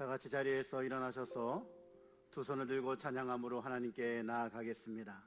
다 같이 자리에서 일어나셔서 두 손을 들고 찬양함으로 하나님께 나아가겠습니다.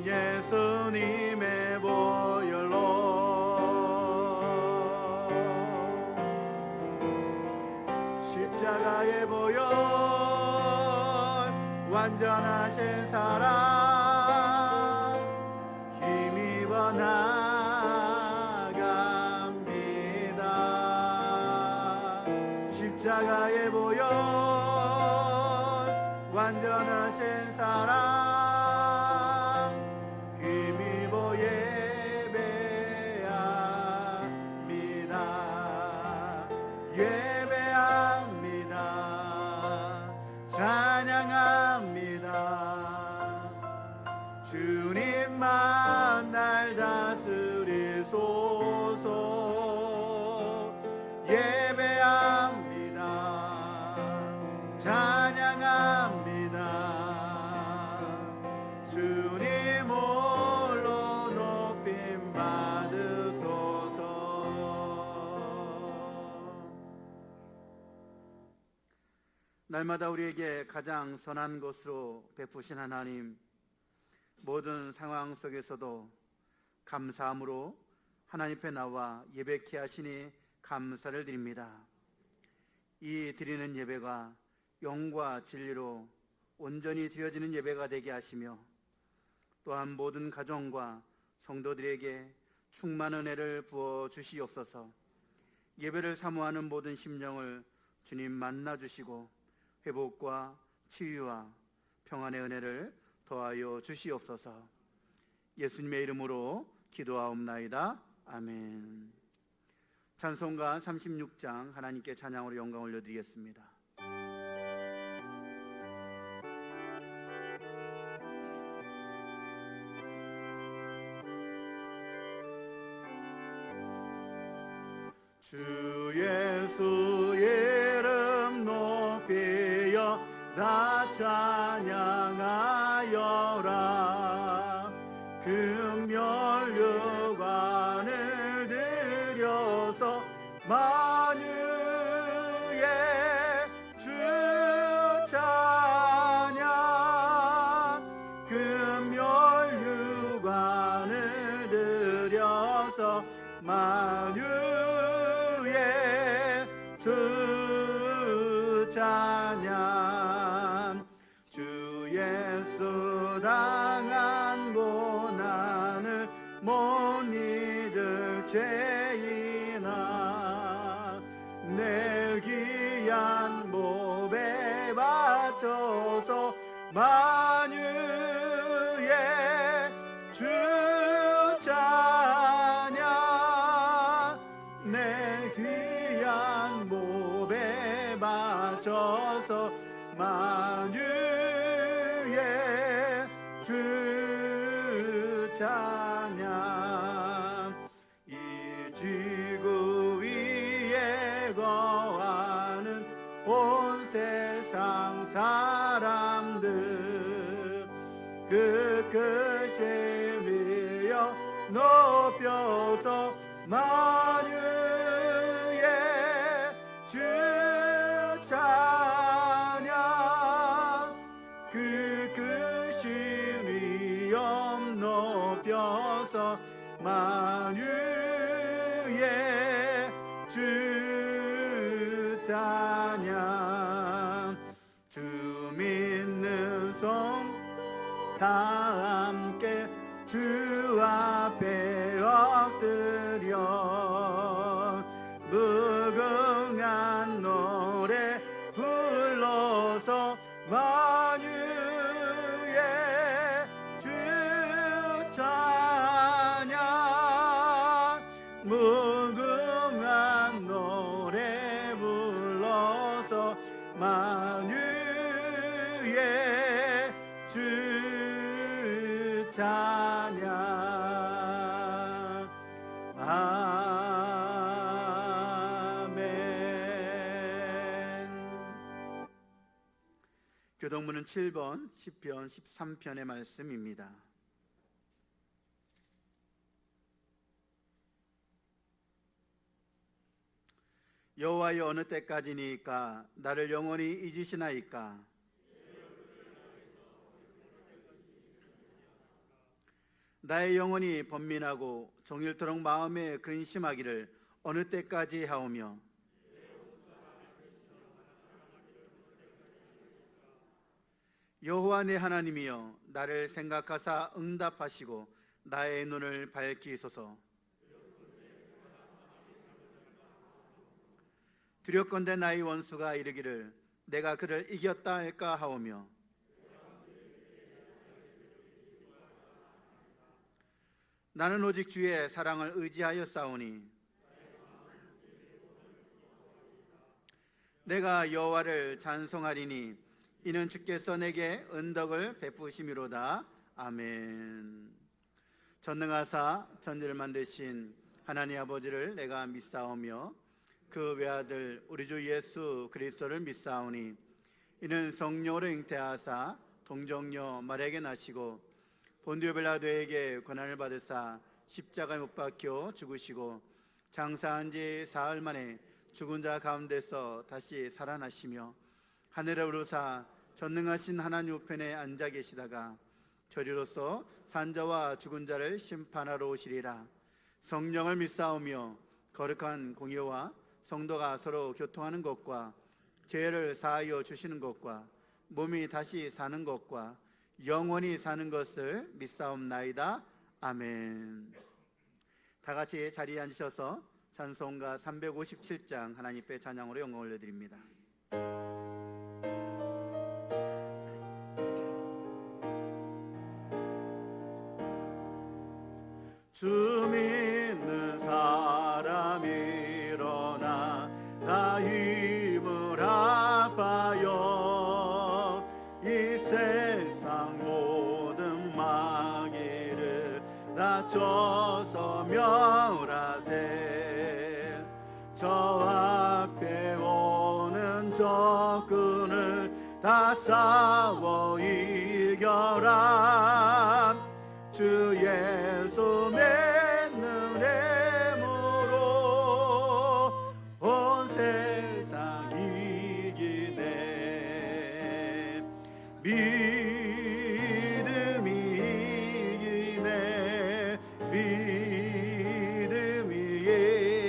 예수님의 보혈로 십자가의 보혈 완전하신 사랑 힘입어 나갑니다. 십자가의 보혈 완전하신 사랑 주님만 날 다스리소서. 예배합니다. 찬양합니다. 주님 홀로 높임 받으소서. 날마다 우리에게 가장 선한 것으로 베푸신 하나님, 모든 상황 속에서도 감사함으로 하나님 앞에 나와 예배케 하시니 감사를 드립니다. 이 드리는 예배가 영과 진리로 온전히 드려지는 예배가 되게 하시며, 또한 모든 가정과 성도들에게 충만한 은혜를 부어 주시옵소서. 예배를 사모하는 모든 심령을 주님 만나 주시고 회복과 치유와 평안의 은혜를 더하여 주시옵소서. 예수님의 이름으로 기도하옵나이다. 아멘. 찬송가 36장 하나님께 찬양으로 영광 올려드리겠습니다. 주 예수 이름 높이여 다 찬양하여라. 금멸류관을 들여서 만유의 주 찬양. 금멸류관을 들여서 만유의 주 찬양. 주 예수 당한 고난을 못 잊을 죄인아, 내 귀한 몸에 바쳐서 만유의 주 찬양. 내 귀한 몸에 바쳐서 만유의 주 찬양. 이 지구 위에 거하는 온 세상 사람들 그 크신 위여 높여서 만유의 주 찬양. 그 크신 위엄 높여서 만유의 주 찬양. 다 함께 주 앞에 엎드려 무궁한 노래 불러서 만유의 주 찬양 무궁한 노래 불러서 만유의 주 찬양 아멘. 교동문은 7번 시편 13편의 말씀입니다. 여호와여 어느 때까지니까 나를 영원히 잊으시나이까. 나의 영혼이 번민하고 종일토록 마음에 근심하기를 어느 때까지 하오며 여호와 내 하나님이여 나를 생각하사 응답하시고 나의 눈을 밝히소서. 두렵건대 나의 원수가 이르기를 내가 그를 이겼다 할까 하오며 나는 오직 주의 사랑을 의지하여 싸우니 내가 여호와를 찬송하리니 이는 주께서 내게 은덕을 베푸심이로다. 아멘. 전능하사 천지를 만드신 하나님 아버지를 내가 믿사오며 그 외아들 우리 주 예수 그리스도를 믿사오니 이는 성령으로 잉태하사 동정녀 마리아에게 나시고 본디오 빌라도에게 고난을 받으사 십자가에 못 박혀 죽으시고 장사한 지 사흘 만에 죽은 자 가운데서 다시 살아나시며 하늘에 오르사 전능하신 하나님 우편에 앉아 계시다가 저리로서 산자와 죽은 자를 심판하러 오시리라. 성령을 믿사오며 거룩한 공의와 성도가 서로 교통하는 것과 죄를 사하여 주시는 것과 몸이 다시 사는 것과 영원히 사는 것을 믿사옵나이다. 아멘. 다 같이 자리에 앉으셔서 찬송가 357장 하나님 앞에 찬양으로 영광 올려드립니다. 주 믿는 사람 일어나 나 힘을 아파요 이 세상 모든 마귀를 낮춰서 멸하세 저 앞에 오는 적군을 다 싸워 이겨라 주 예수 믿는 힘으로 온 세상 이기네 믿음이 이기네 믿음이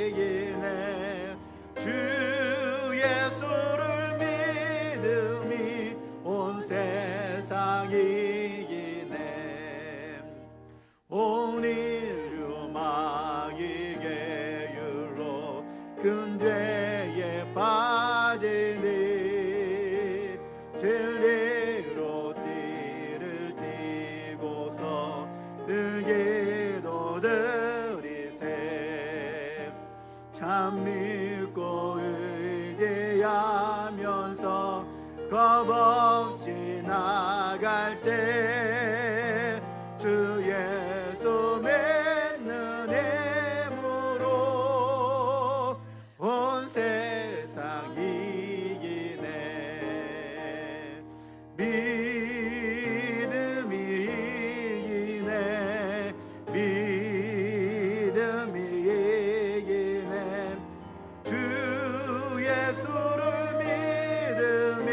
이기네 주 예수를 믿음이 온 세상 이기네 온 인류 마귀의 율로 근죄에 빠지니 진리로 띠를 띠고서 늘 기도드리세 참 믿고 의지하면서 겁없이 나갈 때 주 예수 믿는 힘으로 온 세상 이기네 믿음이 이기네 믿음이 이기네 주 예수를 믿음이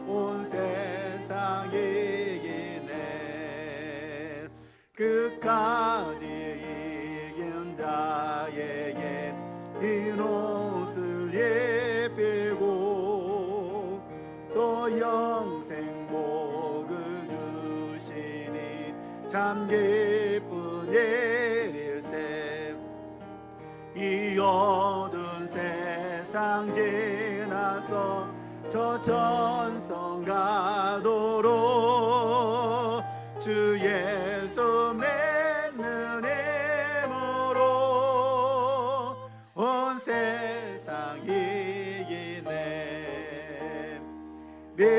온 세상 이기네 끝까지 이긴 자에게 흰 옷을 입히고 또 영생 복을 주시니 참 기쁜 일일세. 이 어두운 세상 지나서 저 천성 가도록 주 예수 믿는 힘으로 온 세상 이기네. 믿음이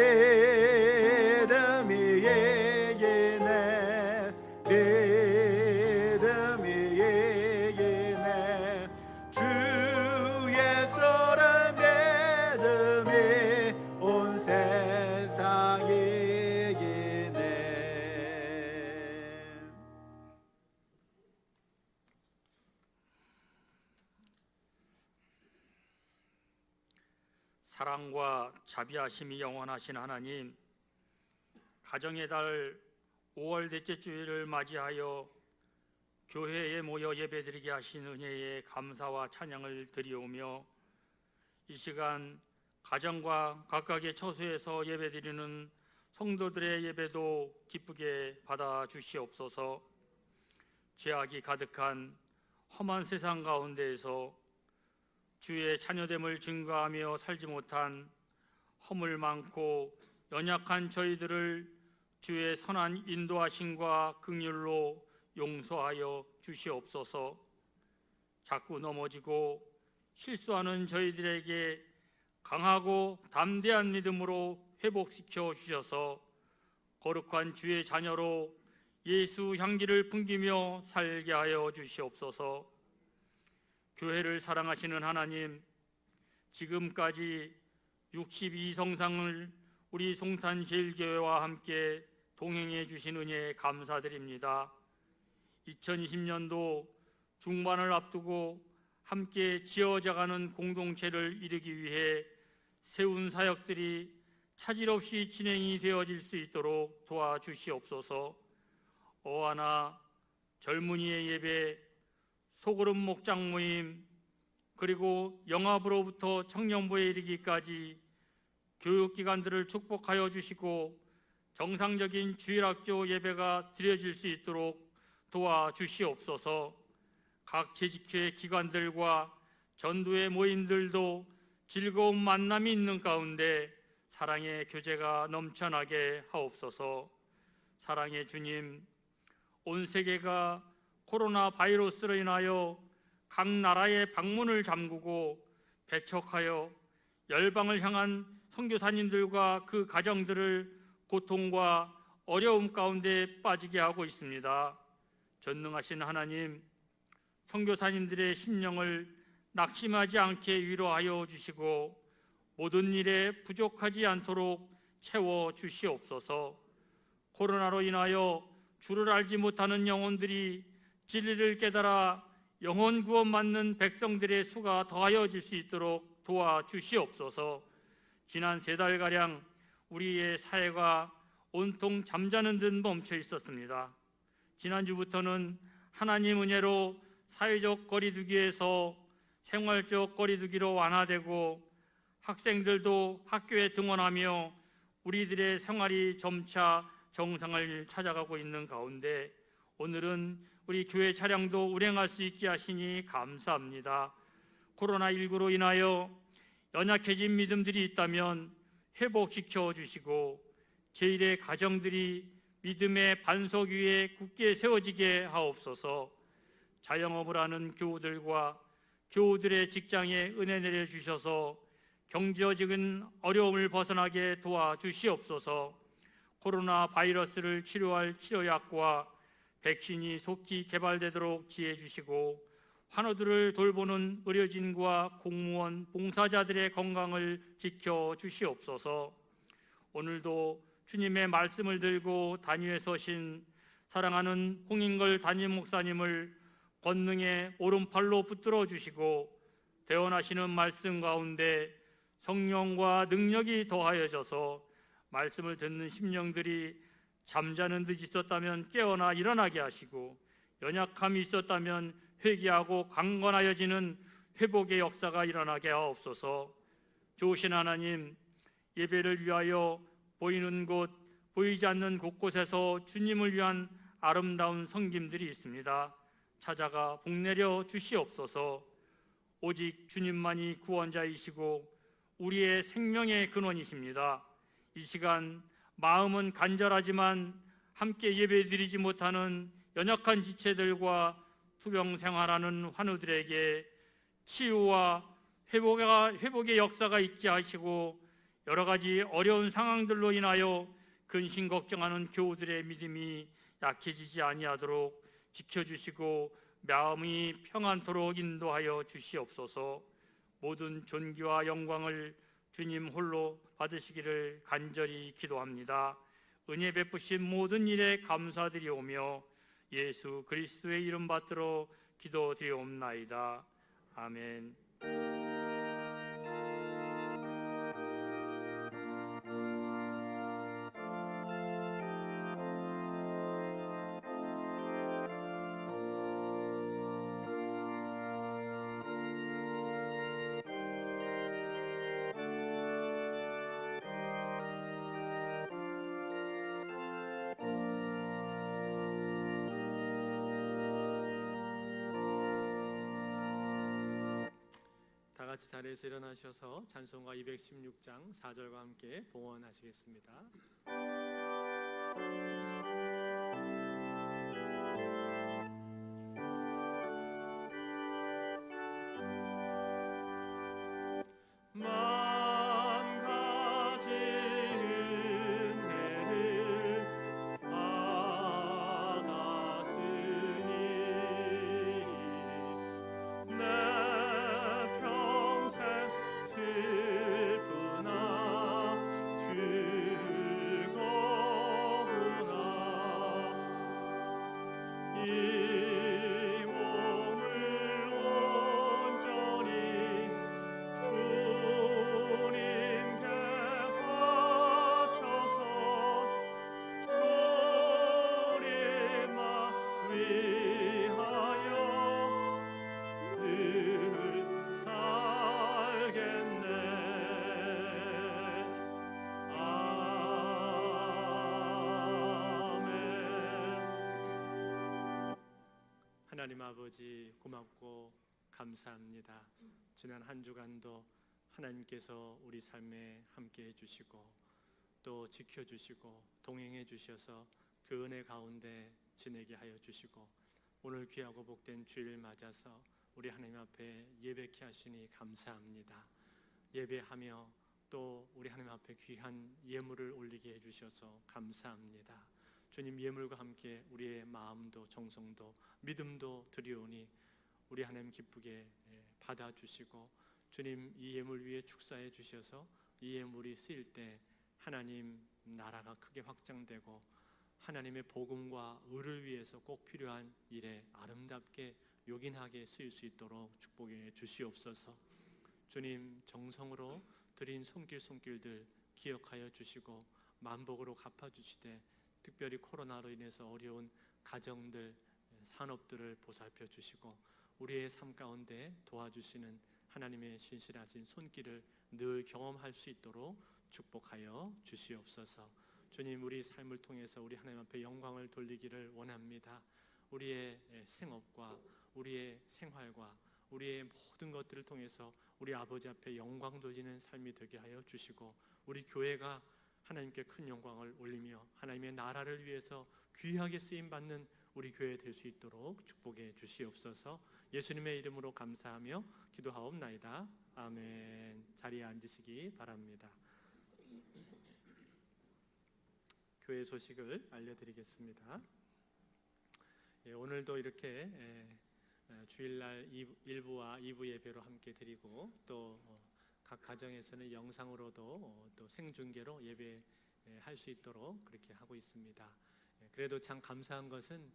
이기네. 믿음이 이기네. 주 예수를 믿음이 온 세상 이기네. 사랑과 자비하심이 영원하신 하나님, 가정의 달 5월 넷째 주일을 맞이하여 교회에 모여 예배드리게 하신 은혜에 감사와 찬양을 드리오며, 이 시간 가정과 각각의 처소에서 예배드리는 성도들의 예배도 기쁘게 받아 주시옵소서. 죄악이 가득한 험한 세상 가운데에서 주의 자녀됨을 증거하며 살지 못한 허물 많고 연약한 저희들을 주의 선한 인도하심과 긍휼로 용서하여 주시옵소서. 자꾸 넘어지고 실수하는 저희들에게 강하고 담대한 믿음으로 회복시켜 주셔서 거룩한 주의 자녀로 예수 향기를 풍기며 살게 하여 주시옵소서. 교회를 사랑하시는 하나님, 지금까지 62성상을 우리 송탄제일교회와 함께 동행해 주신 은혜에 감사드립니다. 2020년도 중반을 앞두고 함께 지어져가는 공동체를 이루기 위해 세운 사역들이 차질 없이 진행이 되어질 수 있도록 도와주시옵소서. 어하나 젊은이의 예배, 소그룹 목장 모임, 그리고 영합으로부터 청년부에 이르기까지 교육기관들을 축복하여 주시고 정상적인 주일학교 예배가 드려질 수 있도록 도와주시옵소서. 각 재직회 기관들과 전도의 모임들도 즐거운 만남이 있는 가운데 사랑의 교제가 넘쳐나게 하옵소서. 사랑의 주님, 온 세계가 코로나 바이러스로 인하여 각 나라의 방문을 잠그고 배척하여 열방을 향한 선교사님들과 그 가정들을 고통과 어려움 가운데 빠지게 하고 있습니다. 전능하신 하나님, 선교사님들의 심령을 낙심하지 않게 위로하여 주시고 모든 일에 부족하지 않도록 채워 주시옵소서. 코로나로 인하여 주를 알지 못하는 영혼들이 진리를 깨달아 영혼 구원 받는 백성들의 수가 더하여질 수 있도록 도와주시옵소서. 지난 3달가량 우리의 사회가 온통 잠자는 듯 멈춰 있었습니다. 지난주부터는 하나님 은혜로 사회적 거리두기에서 생활적 거리두기로 완화되고 학생들도 학교에 등원하며 우리들의 생활이 점차 정상을 찾아가고 있는 가운데 오늘은 우리 교회 차량도 운행할 수 있게 하시니 감사합니다. 코로나19로 인하여 연약해진 믿음들이 있다면 회복시켜 주시고 제1의 가정들이 믿음의 반석 위에 굳게 세워지게 하옵소서. 자영업을 하는 교우들과 교우들의 직장에 은혜 내려주셔서 경제적인 어려움을 벗어나게 도와주시옵소서. 코로나 바이러스를 치료할 치료약과 백신이 속히 개발되도록 지혜 주시고 환우들을 돌보는 의료진과 공무원, 봉사자들의 건강을 지켜 주시옵소서. 오늘도 주님의 말씀을 들고 단위에 서신 사랑하는 홍인걸 담임 목사님을 권능의 오른팔로 붙들어 주시고 대언하시는 말씀 가운데 성령과 능력이 더하여져서 말씀을 듣는 심령들이 잠자는 듯 있었다면 깨어나 일어나게 하시고 연약함이 있었다면 회개하고 강건하여지는 회복의 역사가 일어나게 하옵소서. 좋으신 하나님, 예배를 위하여 보이는 곳, 보이지 않는 곳곳에서 주님을 위한 아름다운 성김들이 있습니다. 찾아가 복내려 주시옵소서. 오직 주님만이 구원자이시고 우리의 생명의 근원이십니다. 이 시간 마음은 간절하지만 함께 예배드리지 못하는 연약한 지체들과 투병 생활하는 환우들에게 치유와 회복의 역사가 있게 하시고 여러 가지 어려운 상황들로 인하여 근심 걱정하는 교우들의 믿음이 약해지지 아니하도록 지켜주시고 마음이 평안토록 인도하여 주시옵소서. 모든 존귀와 영광을 주님 홀로 받으시기를 간절히 기도합니다. 은혜 베푸신 모든 일에 감사드리오며 예수 그리스도의 이름 받들어 기도드리옵나이다. 아멘. 다 같이 자리에서 일어나셔서 찬송가 216장 4절과 함께 봉헌하시겠습니다. 만 가지 은혜를 받았으니 내 평생 슬프나 즐거우나 이 몸을 온전히 주님께 바쳐서 주님만 위하여 늘 살겠네. 아멘. 하나님 아버지 고맙고 감사합니다. 지난 한 주간도 하나님께서 우리 삶에 함께 해주시고 또 지켜주시고 동행해 주셔서 그 은혜 가운데 지내게 하여 주시고 오늘 귀하고 복된 주일 맞아서 우리 하나님 앞에 예배케 하시니 감사합니다. 예배하며 또 우리 하나님 앞에 귀한 예물을 올리게 해주셔서 감사합니다. 주님 예물과 함께 우리의 마음도 정성도 믿음도 드리오니 우리 하나님 기쁘게 받아주시고 주님 이 예물 위에 축사해 주셔서 이 예물이 쓰일 때 하나님 나라가 크게 확장되고 하나님의 복음과 의를 위해서 꼭 필요한 일에 아름답게 요긴하게 쓰일 수 있도록 축복해 주시옵소서. 주님 정성으로 드린 손길들 기억하여 주시고 만복으로 갚아주시되 특별히 코로나로 인해서 어려운 가정들 산업들을 보살펴 주시고 우리의 삶 가운데 도와주시는 하나님의 신실하신 손길을 늘 경험할 수 있도록 축복하여 주시옵소서. 주님 우리 삶을 통해서 우리 하나님 앞에 영광을 돌리기를 원합니다. 우리의 생업과 우리의 생활과 우리의 모든 것들을 통해서 우리 아버지 앞에 영광 돌리는 삶이 되게 하여 주시고 우리 교회가 하나님께 큰 영광을 올리며 하나님의 나라를 위해서 귀하게 쓰임받는 우리 교회 될 수 있도록 축복해 주시옵소서. 예수님의 이름으로 감사하며 기도하옵나이다. 아멘. 자리에 앉으시기 바랍니다. 교회 소식을 알려드리겠습니다. 오늘도 이렇게 주일날 1부와 2부 예배로 함께 드리고 또 각 가정에서는 영상으로도 또 생중계로 예배할 수 있도록 그렇게 하고 있습니다. 그래도 참 감사한 것은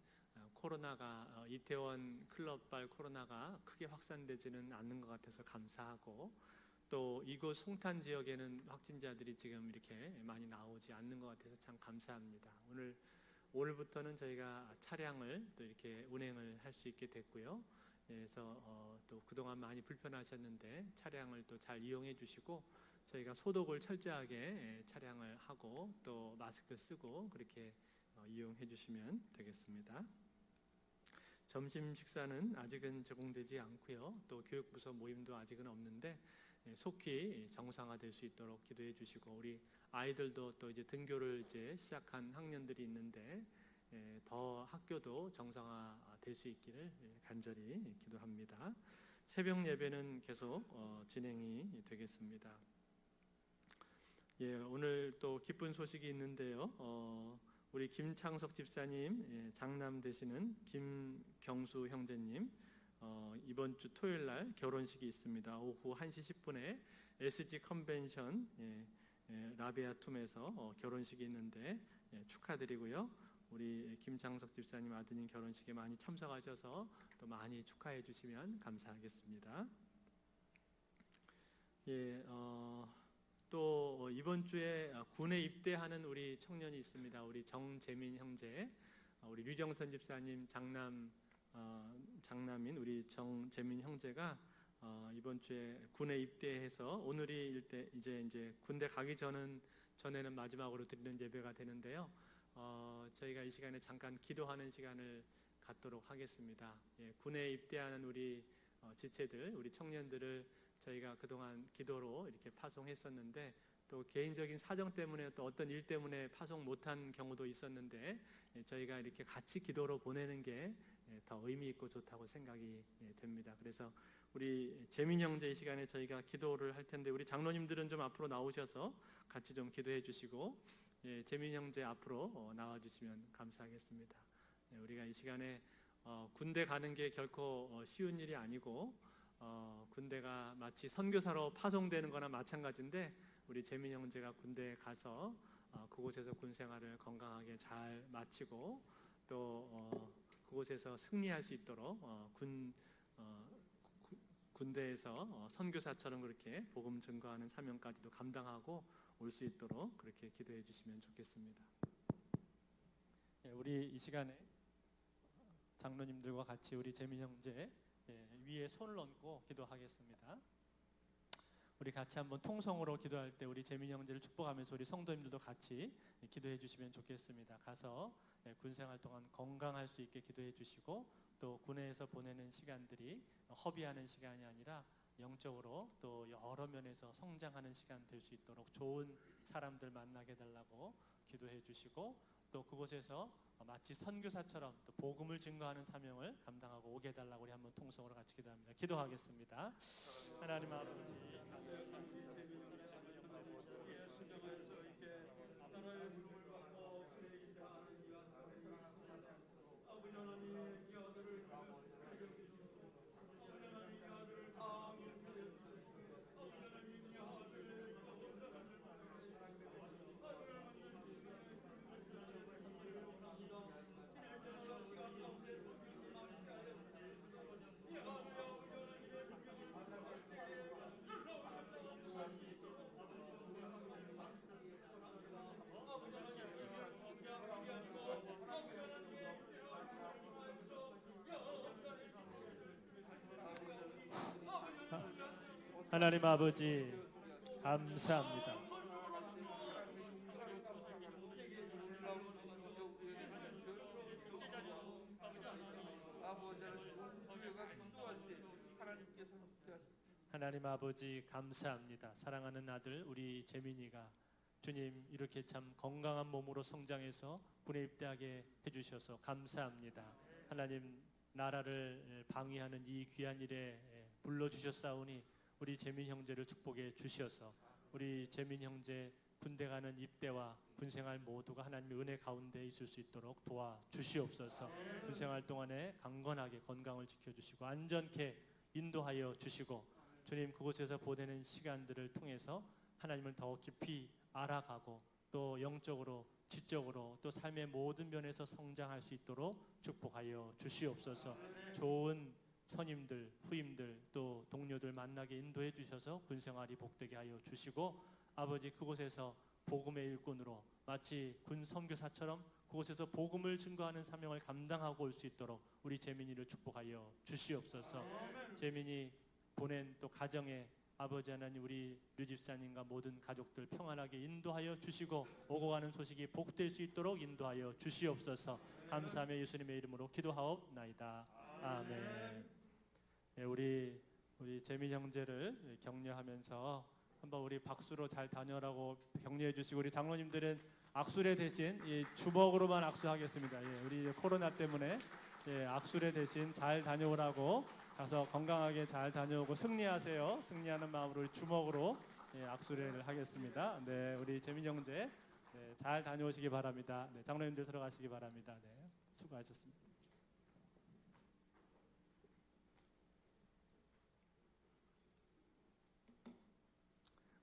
코로나가 이태원 클럽발 코로나가 크게 확산되지는 않는 것 같아서 감사하고 또 이곳 송탄 지역에는 확진자들이 지금 이렇게 많이 나오지 않는 것 같아서 참 감사합니다. 오늘부터는 저희가 차량을 또 이렇게 운행을 할 수 있게 됐고요. 그래서 또 그동안 많이 불편하셨는데 차량을 또 잘 이용해 주시고 저희가 소독을 철저하게 차량을 하고 또 마스크 쓰고 그렇게 이용해 주시면 되겠습니다. 점심 식사는 아직은 제공되지 않고요. 또 교육부서 모임도 아직은 없는데 속히 정상화될 수 있도록 기도해 주시고, 우리 아이들도 또 이제 등교를 이제 시작한 학년들이 있는데 더 학교도 정상화될 수 있기를 간절히 기도합니다. 새벽 예배는 계속 진행이 되겠습니다. 오늘 또 기쁜 소식이 있는데요. 우리 김창석 집사님 장남 되시는 김경수 형제님 이번 주 토요일 날 결혼식이 있습니다. 오후 1시 10분에 SG 컨벤션 라베아툼에서 결혼식이 있는데 축하드리고요. 우리 김창석 집사님 아드님 결혼식에 많이 참석하셔서 또 많이 축하해 주시면 감사하겠습니다. 또 이번 주에 군에 입대하는 우리 청년이 있습니다. 우리 정재민 형제, 우리 류정선 집사님 장남인 우리 정재민 형제가 이번 주에 군에 입대해서 오늘이 이제 군대 가기 전에는 마지막으로 드리는 예배가 되는데요. 저희가 이 시간에 잠깐 기도하는 시간을 갖도록 하겠습니다. 군에 입대하는 우리 지체들, 우리 청년들을 저희가 그동안 기도로 이렇게 파송했었는데, 또 개인적인 사정 때문에 또 어떤 일 때문에 파송 못한 경우도 있었는데, 저희가 이렇게 같이 기도로 보내는 게 더 의미 있고 좋다고 생각이 됩니다. 그래서 우리 재민 형제 이 시간에 저희가 기도를 할 텐데, 우리 장로님들은 좀 앞으로 나오셔서 같이 좀 기도해 주시고, 재민 형제 앞으로 나와 주시면 감사하겠습니다. 우리가 이 시간에 군대 가는 게 결코 쉬운 일이 아니고, 군대가 마치 선교사로 파송되는 거나 마찬가지인데, 우리 재민 형제가 군대에 가서 그곳에서 군 생활을 건강하게 잘 마치고 또 그곳에서 승리할 수 있도록 군대에서 선교사처럼 그렇게 복음 증거하는 사명까지도 감당하고 올 수 있도록 그렇게 기도해 주시면 좋겠습니다. 우리 이 시간에 장로님들과 같이 우리 재민 형제 위에 손을 얹고 기도하겠습니다. 우리 같이 한번 통성으로 기도할 때 우리 재민 형제를 축복하면서 우리 성도님들도 같이 기도해 주시면 좋겠습니다. 가서 군생활 동안 건강할 수 있게 기도해 주시고, 또 군에서 보내는 시간들이 허비하는 시간이 아니라 영적으로 또 여러 면에서 성장하는 시간 될 수 있도록 좋은 사람들 만나게 해달라고 기도해 주시고, 또 그곳에서 마치 선교사처럼 또 복음을 증거하는 사명을 감당하고 오게 해달라고 우리 한번 통성으로 같이 기도합니다. 기도하겠습니다. 하나님 아버지, 하나님 아버지 감사합니다. 하나님 아버지 감사합니다. 사랑하는 아들 우리 재민이가 주님 이렇게 참 건강한 몸으로 성장해서 군에 입대하게 해주셔서 감사합니다. 하나님 나라를 방위하는 이 귀한 일에 불러주셨사오니 우리 재민 형제를 축복해 주셔서 우리 재민 형제 군대 가는 입대와 군생활 모두가 하나님의 은혜 가운데 있을 수 있도록 도와주시옵소서. 군생활 동안에 강건하게 건강을 지켜주시고 안전케 인도하여 주시고, 주님 그곳에서 보내는 시간들을 통해서 하나님을 더 깊이 알아가고 또 영적으로 지적으로 또 삶의 모든 면에서 성장할 수 있도록 축복하여 주시옵소서. 좋은 선임들, 후임들 또 동료들 만나게 인도해 주셔서 군생활이 복되게 하여 주시고, 아버지 그곳에서 복음의 일꾼으로 마치 군 선교사처럼 그곳에서 복음을 증거하는 사명을 감당하고 올 수 있도록 우리 재민이를 축복하여 주시옵소서. 재민이 보낸 또 가정에 아버지 하나님 우리 류 집사님과 모든 가족들 평안하게 인도하여 주시고 오고 가는 소식이 복될 수 있도록 인도하여 주시옵소서. 감사하며 예수님의 이름으로 기도하옵나이다. 아멘. 네, 우리 재민 형제를 격려하면서 한번 우리 박수로 잘 다녀라고 격려해 주시고, 우리 장로님들은 악수례 대신 이 주먹으로만 악수하겠습니다. 예, 우리 코로나 때문에 악수례 대신 잘 다녀오라고, 가서 건강하게 잘 다녀오고 승리하세요. 승리하는 마음으로 주먹으로 악수례를 하겠습니다. 네, 우리 재민 형제 잘 다녀오시기 바랍니다. 네, 장로님들 들어가시기 바랍니다. 네, 수고하셨습니다.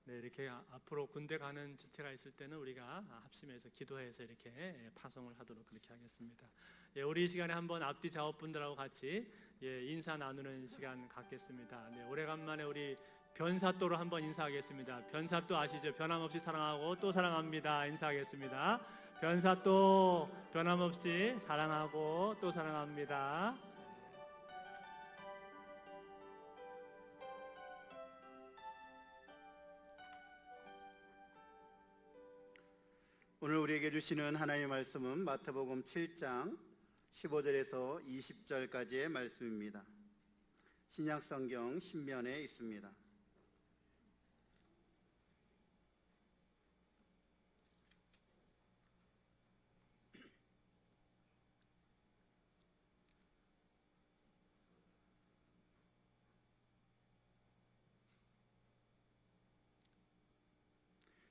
네, 이렇게 앞으로 군대 가는 지체가 있을 때는 우리가 합심해서 기도해서 이렇게 파송을 하도록 그렇게 하겠습니다. 예, 우리 이 시간에 한번 앞뒤 좌우분들하고 같이 인사 나누는 시간 갖겠습니다. 네, 오래간만에 우리 변사또로 한번 인사하겠습니다. 변사또 아시죠? 변함없이 사랑하고 또 사랑합니다. 인사하겠습니다. 변사또 변함없이 사랑하고 또 사랑합니다. 오늘 우리에게 주시는 하나님의 말씀은 마태복음 7장 15절에서 20절까지의 말씀입니다. 신약성경 신면에 있습니다.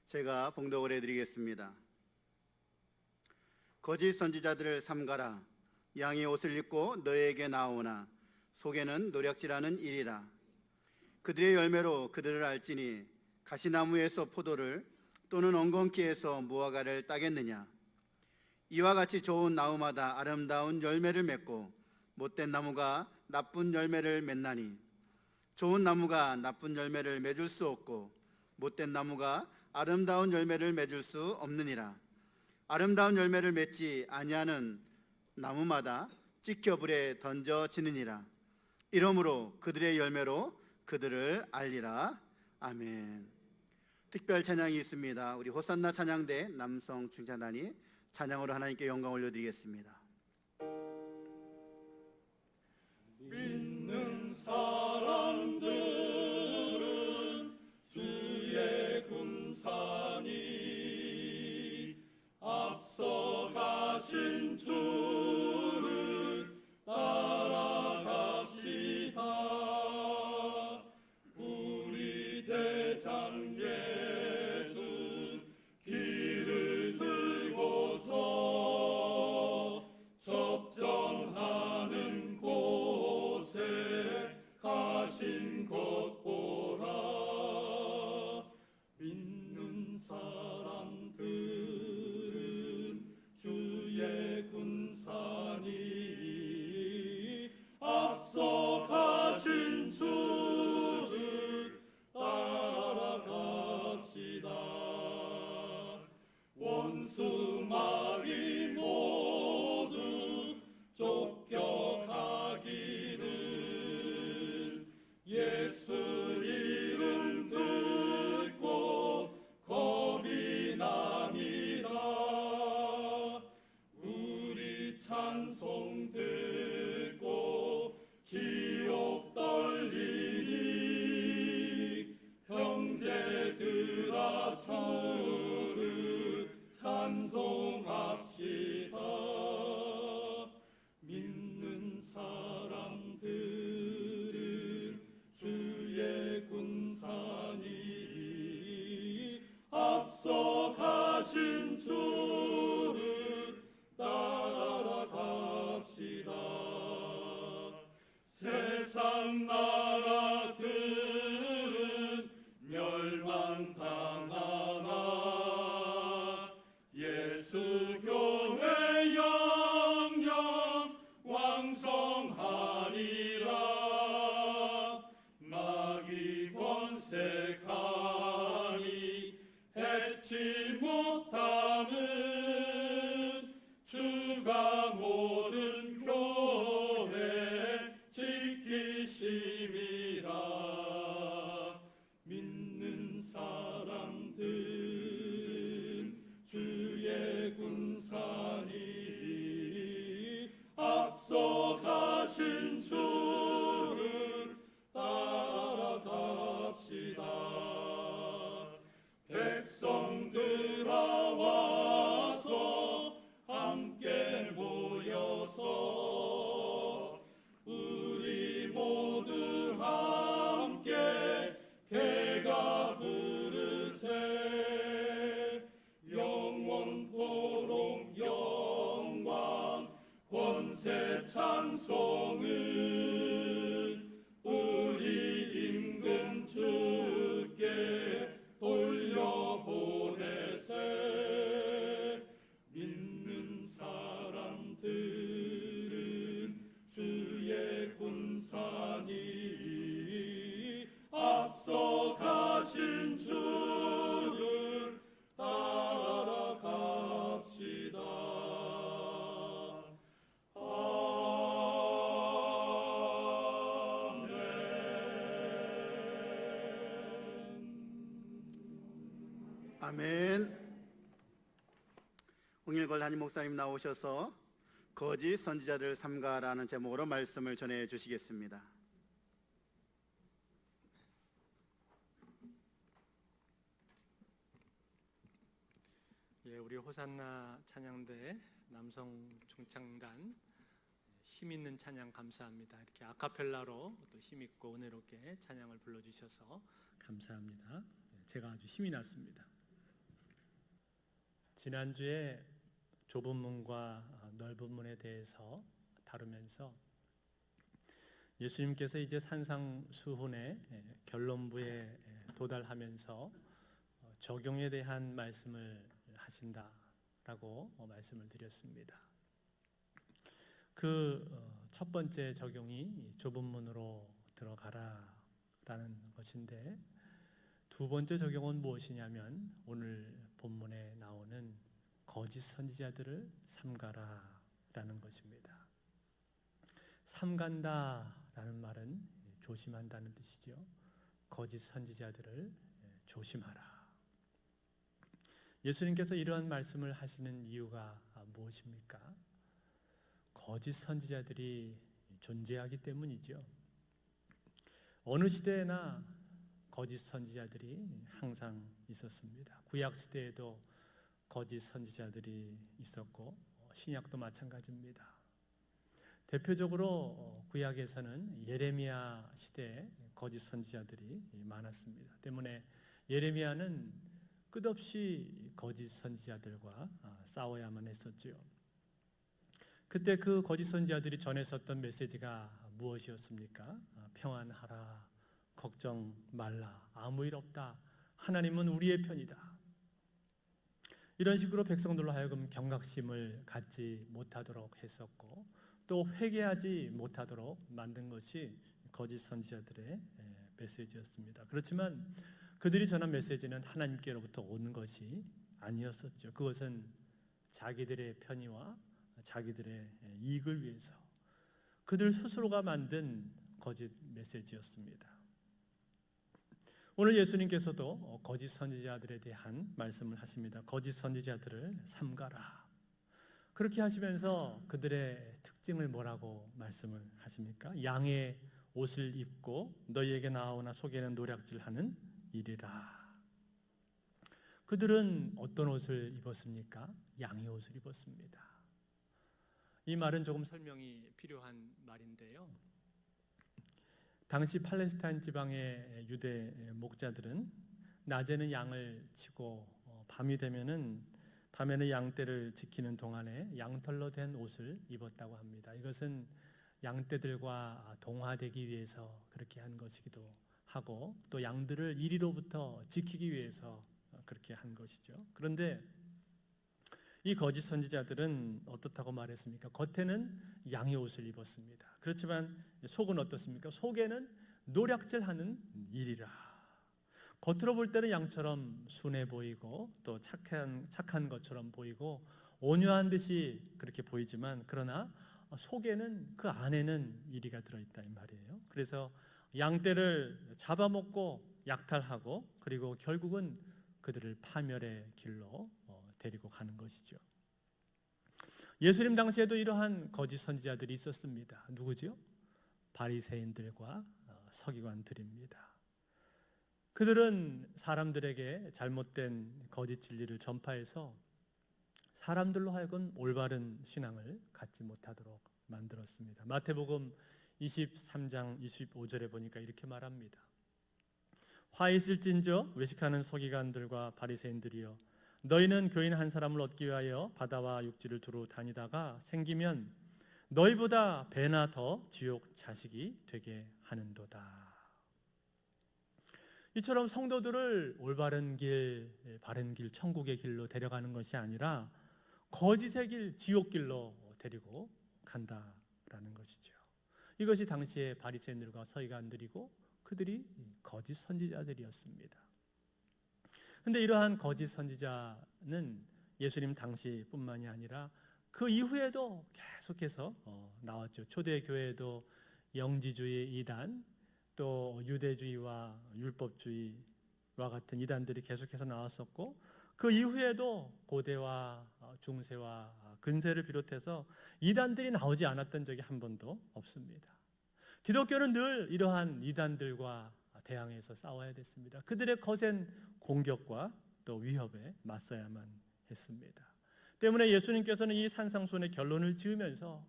제가 봉독을 해드리겠습니다. 거짓 선지자들을 삼가라. 양의 옷을 입고 너에게 나오나 속에는 노략질하는 일이라. 그들의 열매로 그들을 알지니 가시나무에서 포도를 또는 엉겅퀴에서 무화과를 따겠느냐. 이와 같이 좋은 나무마다 아름다운 열매를 맺고 못된 나무가 나쁜 열매를 맺나니 좋은 나무가 나쁜 열매를 맺을 수 없고 못된 나무가 아름다운 열매를 맺을 수 없느니라. 아름다운 열매를 맺지 아니하는 나무마다 찍혀 불에 던져지느니라. 이러므로 그들의 열매로 그들을 알리라. 아멘. 특별 찬양이 있습니다. 우리 호산나 찬양대 남성 중찬단이 찬양으로 하나님께 영광 올려드리겠습니다. 믿는 사람들은 주의 군산이 앞서가신 주를 따라갑시다. 우리 대장 예수 길을 들고서 접전하는 곳에 가신 것 보라. 믿는 사람들은 주의 군산이 앞서가신 주를 따라갑시다. 원수마귀 모두 쫓겨가기를 예수 이름 듣고 겁이 남이라. 우리 찬송 듣고 지옥 떨리니 형제들아 주를 찬송합시다. 믿는 사람들은 주의 군산이 앞서가신 주를 따라갑시다. 세상 나라들은 멸망당하나 예수 교회 영영 왕성하리라. 마귀 권세 강이 해치 못하는 주가 모든 교회 지키심이라. 아멘. 홍일걸 담임 목사님 나오셔서 거짓 선지자들 삼가라는 제목으로 말씀을 전해 주시겠습니다. 예, 우리 호산나 찬양대 남성 중창단 힘 있는 찬양 감사합니다. 이렇게 아카펠라로 또 힘 있고 은혜롭게 찬양을 불러주셔서 감사합니다. 제가 아주 힘이 났습니다. 지난주에 좁은 문과 넓은 문에 대해서 다루면서 예수님께서 이제 산상수훈의 결론부에 도달하면서 적용에 대한 말씀을 하신다라고 말씀을 드렸습니다. 그 첫 번째 적용이 좁은 문으로 들어가라라는 것인데, 두 번째 적용은 무엇이냐면 오늘 본문에 나오는 거짓 선지자들을 삼가라라는 것입니다. 삼간다라는 말은 조심한다는 뜻이죠. 거짓 선지자들을 조심하라. 예수님께서 이러한 말씀을 하시는 이유가 무엇입니까? 거짓 선지자들이 존재하기 때문이죠. 어느 시대에나 거짓 선지자들이 항상 있었습니다. 구약 시대에도 거짓 선지자들이 있었고 신약도 마찬가지입니다. 대표적으로 구약에서는 예레미야 시대에 거짓 선지자들이 많았습니다. 때문에 예레미야는 끝없이 거짓 선지자들과 싸워야만 했었죠. 그때 그 거짓 선지자들이 전했었던 메시지가 무엇이었습니까? 평안하라, 걱정 말라, 아무 일 없다, 하나님은 우리의 편이다. 이런 식으로 백성들로 하여금 경각심을 갖지 못하도록 했었고, 또 회개하지 못하도록 만든 것이 거짓 선지자들의 메시지였습니다. 그렇지만 그들이 전한 메시지는 하나님께로부터 온 것이 아니었었죠. 그것은 자기들의 편의와 자기들의 이익을 위해서 그들 스스로가 만든 거짓 메시지였습니다. 오늘 예수님께서도 거짓 선지자들에 대한 말씀을 하십니다. 거짓 선지자들을 삼가라. 그렇게 하시면서 그들의 특징을 뭐라고 말씀을 하십니까? 양의 옷을 입고 너희에게 나오나 속에는 노략질하는 일이라. 그들은 어떤 옷을 입었습니까? 양의 옷을 입었습니다. 이 말은 조금 설명이 필요한 말인데요. 당시 팔레스타인 지방의 유대 목자들은 낮에는 양을 치고 밤이 되면은 밤에는 양떼를 지키는 동안에 양털로 된 옷을 입었다고 합니다. 이것은 양떼들과 동화되기 위해서 그렇게 한 것이기도 하고, 또 양들을 이리로부터 지키기 위해서 그렇게 한 것이죠. 그런데 이 거짓 선지자들은 어떻다고 말했습니까? 겉에는 양의 옷을 입었습니다. 그렇지만 속은 어떻습니까? 속에는 노략질하는 일이라. 겉으로 볼 때는 양처럼 순해 보이고 또 착한 것처럼 보이고 온유한 듯이 그렇게 보이지만, 그러나 속에는, 그 안에는 이리가 들어있다 이 말이에요. 그래서 양떼를 잡아먹고 약탈하고, 그리고 결국은 그들을 파멸의 길로 데리고 가는 것이죠. 예수님 당시에도 이러한 거짓 선지자들이 있었습니다. 누구죠? 바리새인들과 서기관들입니다. 그들은 사람들에게 잘못된 거짓 진리를 전파해서 사람들로 하여금 올바른 신앙을 갖지 못하도록 만들었습니다. 마태복음 23장 25절에 보니까 이렇게 말합니다. 화 있을진저 외식하는 서기관들과 바리새인들이여, 너희는 교인 한 사람을 얻기 위하여 바다와 육지를 두루 다니다가 생기면 너희보다 배나 더 지옥 자식이 되게 하는도다. 이처럼 성도들을 올바른 길, 바른 길, 천국의 길로 데려가는 것이 아니라 거짓의 길, 지옥 길로 데리고 간다라는 것이죠. 이것이 당시의 바리새인들과 서기관들이고 그들이 거짓 선지자들이었습니다. 그런데 이러한 거짓 선지자는 예수님 당시뿐만이 아니라 그 이후에도 계속해서 나왔죠. 초대교회에도 영지주의 이단, 또 유대주의와 율법주의와 같은 이단들이 계속해서 나왔었고, 그 이후에도 고대와 중세와 근세를 비롯해서 이단들이 나오지 않았던 적이 한 번도 없습니다. 기독교는 늘 이러한 이단들과 대항해서 싸워야 됐습니다. 그들의 거센 공격과 또 위협에 맞서야만 했습니다. 때문에 예수님께서는 이 산상수훈의 결론을 지으면서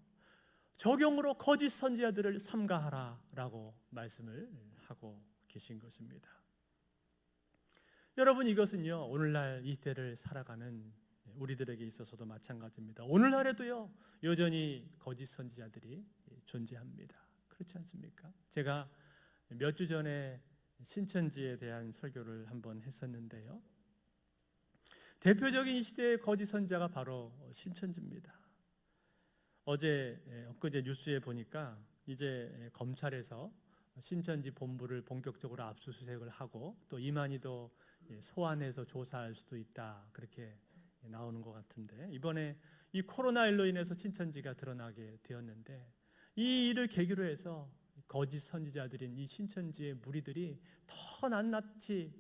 적용으로 거짓 선지자들을 삼가하라라고 말씀을 하고 계신 것입니다. 여러분, 이것은요, 오늘날 이 시대를 살아가는 우리들에게 있어서도 마찬가지입니다. 오늘날에도요, 여전히 거짓 선지자들이 존재합니다. 그렇지 않습니까? 제가 몇 주 전에 신천지에 대한 설교를 한번 했었는데요. 대표적인 이 시대의 거짓 선지자가 바로 신천지입니다. 엊그제 뉴스에 보니까 이제 검찰에서 신천지 본부를 본격적으로 압수수색을 하고 또 이만희도 소환해서 조사할 수도 있다, 그렇게 나오는 것 같은데, 이번에 이 코로나19로 인해서 신천지가 드러나게 되었는데, 이 일을 계기로 해서 거짓 선지자들인 이 신천지의 무리들이 더 낱낱이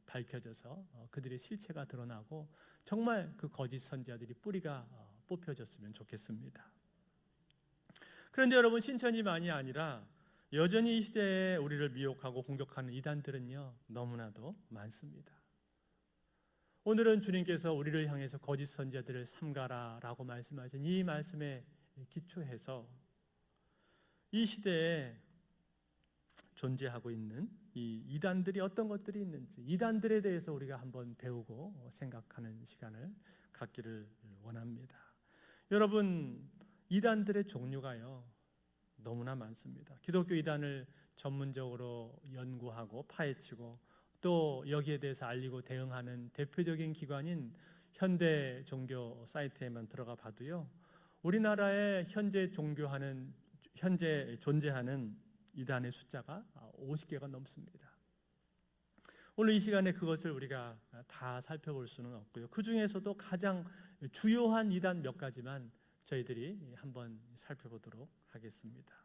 밝혀져서 그들의 실체가 드러나고 정말 그 거짓 선지자들이 뿌리가 뽑혀졌으면 좋겠습니다. 그런데 여러분, 신천지만이 아니라 여전히 이 시대에 우리를 미혹하고 공격하는 이단들은요, 너무나도 많습니다. 오늘은 주님께서 우리를 향해서 거짓 선지자들을 삼가라라고 말씀하신 이 말씀에 기초해서 이 시대에 존재하고 있는 이 이단들이 어떤 것들이 있는지, 이단들에 대해서 우리가 한번 배우고 생각하는 시간을 갖기를 원합니다. 여러분, 이단들의 종류가요, 너무나 많습니다. 기독교 이단을 전문적으로 연구하고 파헤치고 또 여기에 대해서 알리고 대응하는 대표적인 기관인 현대 종교 사이트에만 들어가 봐도요, 우리나라에 현재 존재하는 이단의 숫자가 50개가 넘습니다. 오늘 이 시간에 그것을 우리가 다 살펴볼 수는 없고요. 그 중에서도 가장 주요한 이단 몇 가지만 저희들이 한번 살펴보도록 하겠습니다.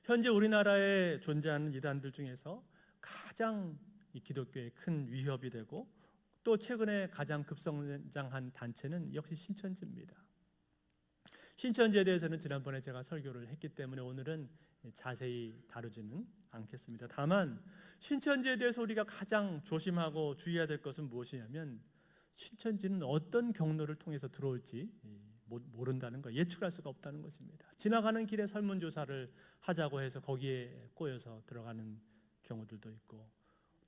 현재 우리나라에 존재하는 이단들 중에서 가장 이 기독교에 큰 위협이 되고 또 최근에 가장 급성장한 단체는 역시 신천지입니다. 신천지에 대해서는 지난번에 제가 설교를 했기 때문에 오늘은 자세히 다루지는 않겠습니다. 다만 신천지에 대해서 우리가 가장 조심하고 주의해야 될 것은 무엇이냐면, 신천지는 어떤 경로를 통해서 들어올지 모른다는 거, 예측할 수가 없다는 것입니다. 지나가는 길에 설문조사를 하자고 해서 거기에 꼬여서 들어가는 경우들도 있고,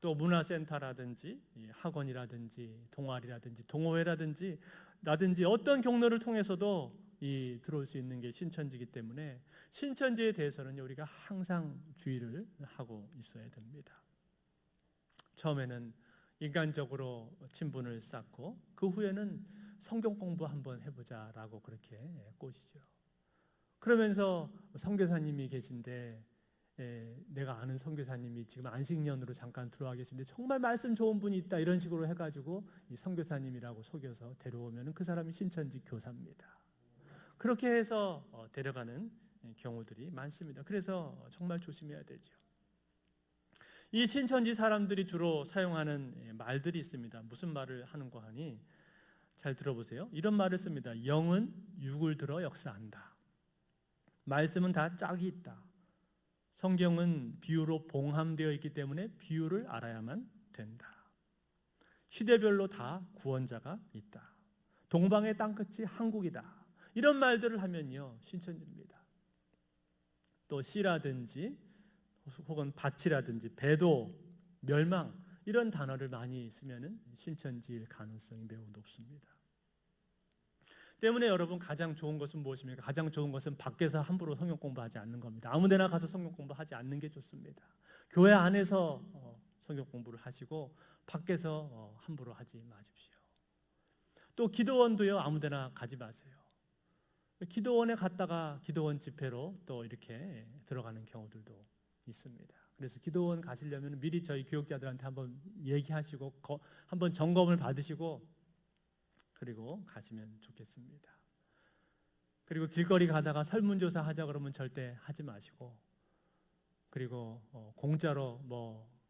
또 문화센터라든지 학원이라든지 동아리라든지 동호회라든지 어떤 경로를 통해서도 들어올 수 있는 게 신천지이기 때문에 신천지에 대해서는 우리가 항상 주의를 하고 있어야 됩니다. 처음에는 인간적으로 친분을 쌓고 그 후에는 성경 공부 한번 해보자라고 그렇게 꼬시죠. 그러면서 선교사님이 계신데 내가 아는 선교사님이 지금 안식년으로 잠깐 들어와 계신데 정말 말씀 좋은 분이 있다, 이런 식으로 해가지고 이 선교사님이라고 속여서 데려오면 그 사람이 신천지 교사입니다. 그렇게 해서 데려가는 경우들이 많습니다. 그래서 정말 조심해야 되죠. 이 신천지 사람들이 주로 사용하는 말들이 있습니다. 무슨 말을 하는고 하니 잘 들어보세요. 이런 말을 씁니다. 영은 육을 들어 역사한다. 말씀은 다 짝이 있다. 성경은 비유로 봉함되어 있기 때문에 비유를 알아야만 된다. 시대별로 다 구원자가 있다. 동방의 땅끝이 한국이다. 이런 말들을 하면요, 신천지입니다. 또 씨라든지 혹은 밭이라든지 배도, 멸망, 이런 단어를 많이 쓰면 신천지일 가능성이 매우 높습니다. 때문에 여러분, 가장 좋은 것은 무엇입니까? 가장 좋은 것은 밖에서 함부로 성경 공부하지 않는 겁니다. 아무 데나 가서 성경 공부하지 않는 게 좋습니다. 교회 안에서 성경 공부를 하시고 밖에서 함부로 하지 마십시오. 또 기도원도요, 아무 데나 가지 마세요. 기도원에 갔다가 기도원 집회로 또 이렇게 들어가는 경우들도 있습니다. 그래서 기도원 가시려면 미리 저희 교육자들한테 한번 얘기하시고 한번 점검을 받으시고 그리고 가시면 좋겠습니다. 그리고 길거리 가다가 설문조사 하자 그러면 절대 하지 마시고, 그리고 공짜로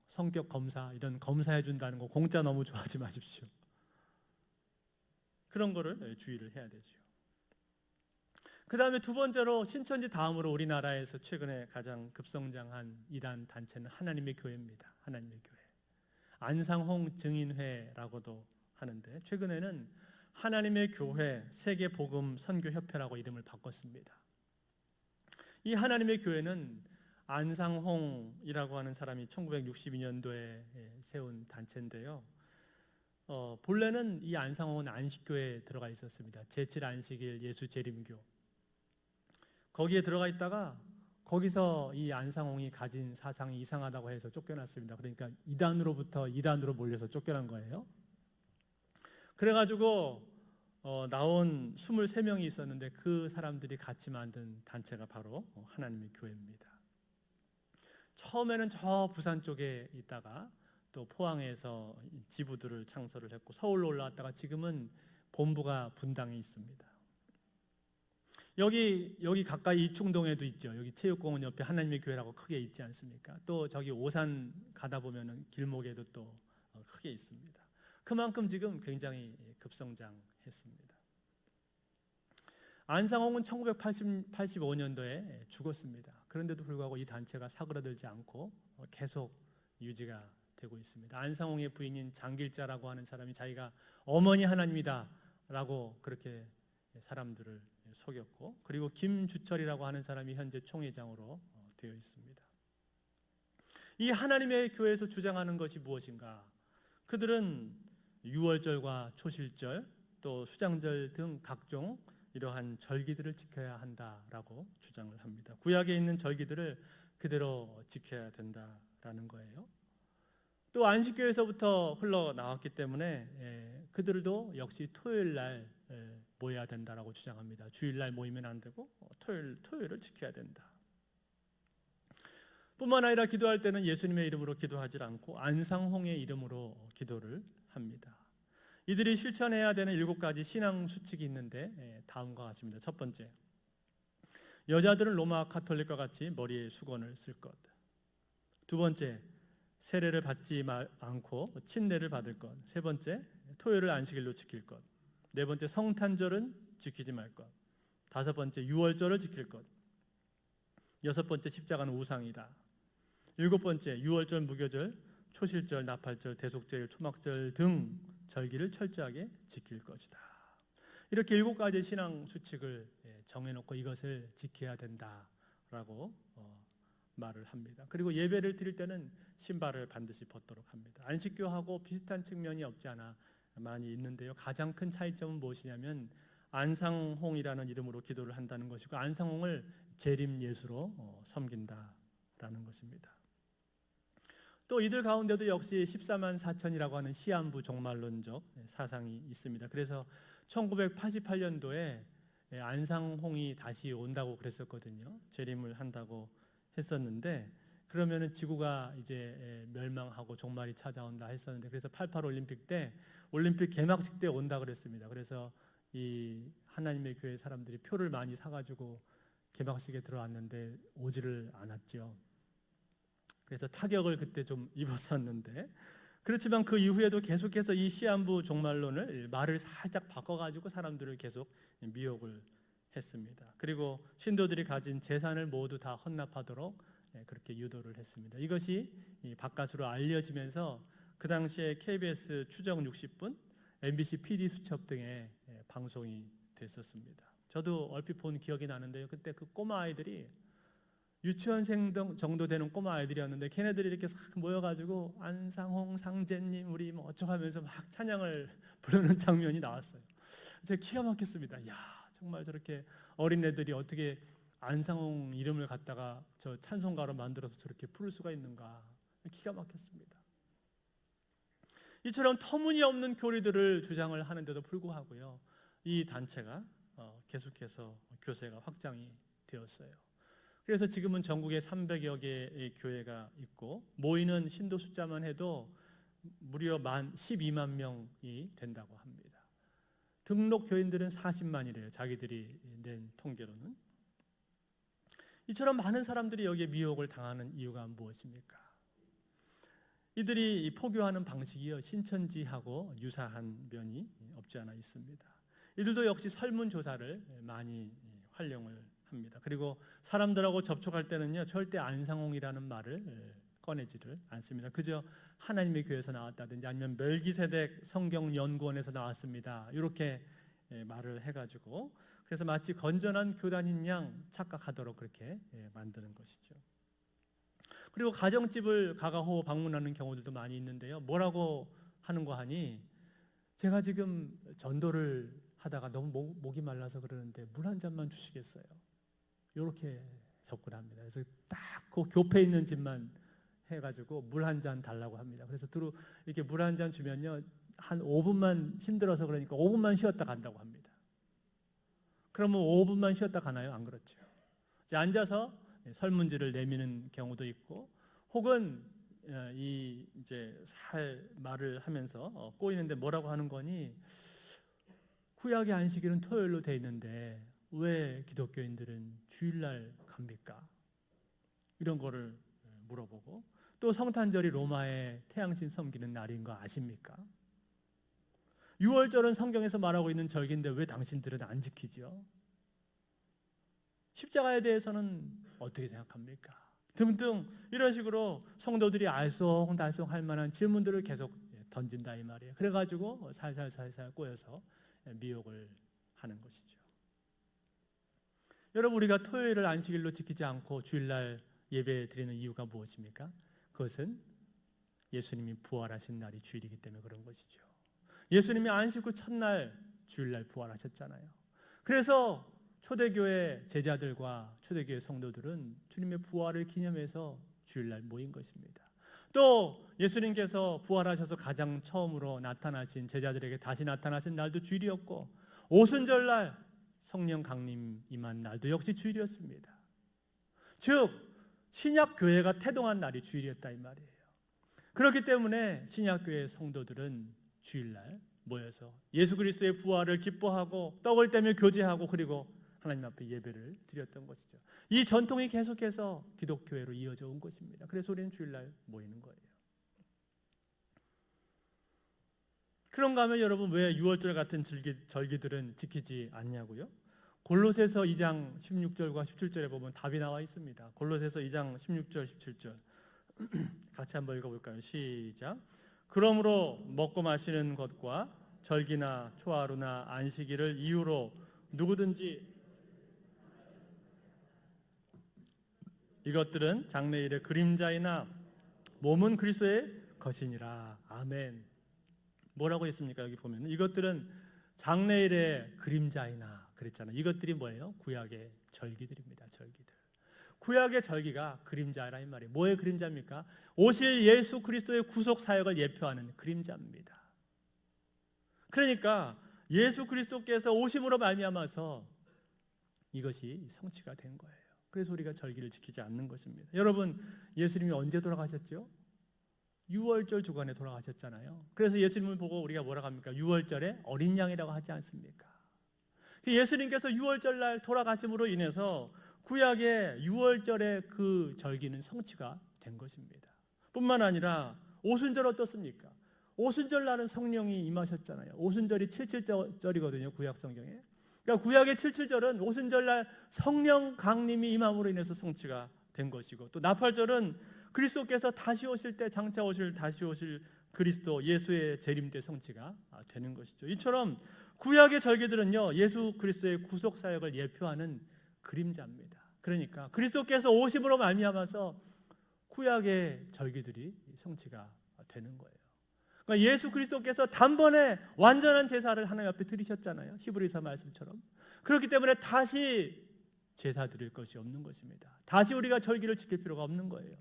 성격 검사 이런 검사해 준다는 거 공짜 너무 좋아하지 마십시오. 그런 거를 주의를 해야 되죠. 그 다음에 두 번째로 신천지 다음으로 우리나라에서 최근에 가장 급성장한 이단 단체는 하나님의 교회입니다. 하나님의 교회. 안상홍 증인회라고도 하는데 최근에는 하나님의 교회 세계복음 선교협회라고 이름을 바꿨습니다. 이 하나님의 교회는 안상홍이라고 하는 사람이 1962년도에 세운 단체인데요. 본래는 이 안상홍은 안식교회에 들어가 있었습니다. 제7안식일 예수재림교. 거기에 들어가 있다가 거기서 이 안상홍이 가진 사상이 이상하다고 해서 쫓겨났습니다. 그러니까 이단으로부터 이단으로 몰려서 쫓겨난 거예요. 그래가지고 나온 23명이 있었는데 그 사람들이 같이 만든 단체가 바로 하나님의 교회입니다. 처음에는 저 부산 쪽에 있다가 또 포항에서 지부들을 창설을 했고 서울로 올라왔다가 지금은 본부가 분당에 있습니다. 여기 가까이 이충동에도 있죠. 여기 체육공원 옆에 하나님의 교회라고 크게 있지 않습니까? 또 저기 오산 가다 보면은 길목에도 또 크게 있습니다. 그만큼 지금 굉장히 급성장했습니다. 안상홍은 1985년도에 죽었습니다. 그런데도 불구하고 이 단체가 사그라들지 않고 계속 유지가 되고 있습니다. 안상홍의 부인인 장길자라고 하는 사람이 자기가 어머니 하나님이다라고 그렇게 사람들을 속였고, 그리고 김주철이라고 하는 사람이 현재 총회장으로 되어 있습니다. 이 하나님의 교회에서 주장하는 것이 무엇인가? 그들은 유월절과 초실절 또 수장절 등 각종 이러한 절기들을 지켜야 한다라고 주장을 합니다. 구약에 있는 절기들을 그대로 지켜야 된다라는 거예요. 또 안식교에서부터 흘러나왔기 때문에 그들도 역시 토요일 날 모여야 된다라고 주장합니다. 주일날 모이면 안 되고 토요일을 지켜야 된다. 뿐만 아니라 기도할 때는 예수님의 이름으로 기도하지 않고 안상홍의 이름으로 기도를 합니다. 이들이 실천해야 되는 7가지 신앙 수칙이 있는데 다음과 같습니다. 첫 번째, 여자들은 로마 가톨릭과 같이 머리에 수건을 쓸 것. 두 번째, 세례를 받지 않고 침례를 받을 것. 세 번째, 토요일을 안식일로 지킬 것. 네 번째, 성탄절은 지키지 말 것. 다섯 번째, 유월절을 지킬 것. 여섯 번째, 십자가는 우상이다. 일곱 번째, 유월절, 무교절, 초실절, 나팔절, 대속절, 초막절 등 절기를 철저하게 지킬 것이다. 이렇게 7가지 신앙 수칙을 정해놓고 이것을 지켜야 된다라고 말을 합니다. 그리고 예배를 드릴 때는 신발을 반드시 벗도록 합니다. 안식교하고 비슷한 측면이 없지 않아 많이 있는데요. 가장 큰 차이점은 무엇이냐면 안상홍이라는 이름으로 기도를 한다는 것이고 안상홍을 재림 예수로 섬긴다라는 것입니다. 또 이들 가운데도 역시 14만 4천이라고 하는 시한부 종말론적 사상이 있습니다. 그래서 1988년도에 안상홍이 다시 온다고 그랬었거든요. 재림을 한다고 했었는데 그러면은 지구가 이제 멸망하고 종말이 찾아온다 했었는데 그래서 88 올림픽 때 올림픽 개막식 때 온다 그랬습니다. 그래서 이 하나님의 교회 사람들이 표를 많이 사가지고 개막식에 들어왔는데 오지를 않았죠. 그래서 타격을 그때 좀 입었었는데 그렇지만 그 이후에도 계속해서 이 시한부 종말론을 말을 살짝 바꿔가지고 사람들을 계속 미혹을 했습니다. 그리고 신도들이 가진 재산을 모두 다 헌납하도록 그렇게 유도를 했습니다. 이것이 바깥으로 알려지면서 그 당시에 KBS 추정 60분, MBC PD 수첩 등의 방송이 됐었습니다. 저도 얼핏 본 기억이 나는데요. 그때 그 꼬마 아이들이 유치원생 정도 되는 꼬마 아이들이었는데 걔네들이 이렇게 싹 모여가지고 안상홍 상제님 우리 뭐 어쩌고 하면서 막 찬양을 부르는 장면이 나왔어요. 제가 기가 막혔습니다. 야 정말 저렇게 어린애들이 어떻게 안상홍 이름을 갖다가 저 찬송가로 만들어서 저렇게 부를 수가 있는가, 기가 막혔습니다. 이처럼 터무니없는 교리들을 주장을 하는데도 불구하고요, 이 단체가 계속해서 교세가 확장이 되었어요. 그래서 지금은 전국에 300여 개의 교회가 있고 모이는 신도 숫자만 해도 무려 12만 명이 된다고 합니다. 등록 교인들은 40만이래요. 자기들이 낸 통계로는. 이처럼 많은 사람들이 여기에 미혹을 당하는 이유가 무엇입니까? 이들이 포교하는 방식이요 신천지하고 유사한 면이 없지 않아 있습니다. 이들도 역시 설문조사를 많이 활용을 합니다. 그리고 사람들하고 접촉할 때는요, 절대 안상홍이라는 말을 꺼내지를 않습니다. 그저 하나님의 교회에서 나왔다든지 아니면 멜기세덱 성경연구원에서 나왔습니다, 이렇게 말을 해가지고, 그래서 마치 건전한 교단인 양 착각하도록 그렇게 만드는 것이죠. 그리고 가정집을 가가호 방문하는 경우들도 많이 있는데요, 뭐라고 하는 거 하니, 제가 지금 전도를 하다가 너무 목이 말라서 그러는데 물 한 잔만 주시겠어요? 이렇게 접근합니다. 그래서 딱 그 교패 있는 집만 해가지고 물 한 잔 달라고 합니다. 그래서 이렇게 물 한 잔 주면요, 한 5분만 힘들어서 그러니까 5분만 쉬었다 간다고 합니다. 그러면 5분만 쉬었다 가나요? 안 그렇죠. 이제 앉아서 설문지를 내미는 경우도 있고, 혹은 이제 말을 하면서 꼬이는데 뭐라고 하는 거니, 구약의 안식일은 토요일로 돼 있는데 왜 기독교인들은 주일날 갑니까? 이런 거를 물어보고, 또 성탄절이 로마의 태양신 섬기는 날인 거 아십니까? 6월절은 성경에서 말하고 있는 절기인데 왜 당신들은 안 지키죠? 십자가에 대해서는 어떻게 생각합니까? 등등 이런 식으로 성도들이 알쏭달쏭 할 만한 질문들을 계속 던진다 이 말이에요. 그래가지고 살살 꼬여서 미혹을 하는 것이죠. 여러분, 우리가 토요일을 안식일로 지키지 않고 주일날 예배 드리는 이유가 무엇입니까? 그것은 예수님이 부활하신 날이 주일이기 때문에 그런 것이죠. 예수님이 안식 후 첫날 주일날 부활하셨잖아요. 그래서 초대교회 제자들과 초대교회 성도들은 주님의 부활을 기념해서 주일날 모인 것입니다. 또 예수님께서 부활하셔서 가장 처음으로 나타나신 제자들에게 다시 나타나신 날도 주일이었고, 오순절날 성령 강림 임한 날도 역시 주일이었습니다. 즉 신약교회가 태동한 날이 주일이었다 이 말이에요. 그렇기 때문에 신약교회 성도들은 주일날 모여서 예수 그리스도의 부활을 기뻐하고 떡을 떼며 교제하고, 그리고 하나님 앞에 예배를 드렸던 것이죠. 이 전통이 계속해서 기독교회로 이어져 온 것입니다. 그래서 우리는 주일날 모이는 거예요. 그런가 하면 여러분, 왜 6월절 같은 절기들은 지키지 않냐고요? 골로새서 2장 16절과 17절에 보면 답이 나와 있습니다. 골로새서 2장 16절 17절 같이 한번 읽어볼까요? 시작. 그러므로 먹고 마시는 것과 절기나 초하루나 안식일을 이유로 누구든지 이것들은 장래일의 그림자이나 몸은 그리스도의 것이니라. 아멘. 뭐라고 했습니까? 여기 보면 이것들은 장래일의 그림자이나 그랬잖아요. 이것들이 뭐예요? 구약의 절기들입니다. 절기들. 구약의 절기가 그림자라 이 말이에요. 뭐의 그림자입니까? 오실 예수 그리스도의 구속 사역을 예표하는 그림자입니다. 그러니까 예수 그리스도께서 오심으로 말미암아서 이것이 성취가 된 거예요. 그래서 우리가 절기를 지키지 않는 것입니다. 여러분, 예수님이 언제 돌아가셨죠? 6월절 주간에 돌아가셨잖아요. 그래서 예수님을 보고 우리가 뭐라고 합니까? 6월절에 어린 양이라고 하지 않습니까? 예수님께서 6월절 날 돌아가심으로 인해서 구약의 6월절의 그 절기는 성취가 된 것입니다. 뿐만 아니라 오순절 어떻습니까? 오순절 날은 성령이 임하셨잖아요. 오순절이 77절이거든요. 구약 성경에. 그러니까 구약의 77절은 오순절 날 성령 강림이 임함으로 인해서 성취가 된 것이고, 또 나팔절은 그리스도께서 다시 오실 때 다시 오실 그리스도 예수의 재림 때 성취가 되는 것이죠. 이처럼 구약의 절기들은요, 예수 그리스도의 구속 사역을 예표하는 그림자입니다. 그러니까 그리스도께서 오심으로 말미암아서 구약의 절기들이 성취가 되는 거예요. 그러니까 예수 그리스도께서 단번에 완전한 제사를 하나님 앞에 드리셨잖아요. 히브리서 말씀처럼. 그렇기 때문에 다시 제사 드릴 것이 없는 것입니다. 다시 우리가 절기를 지킬 필요가 없는 거예요.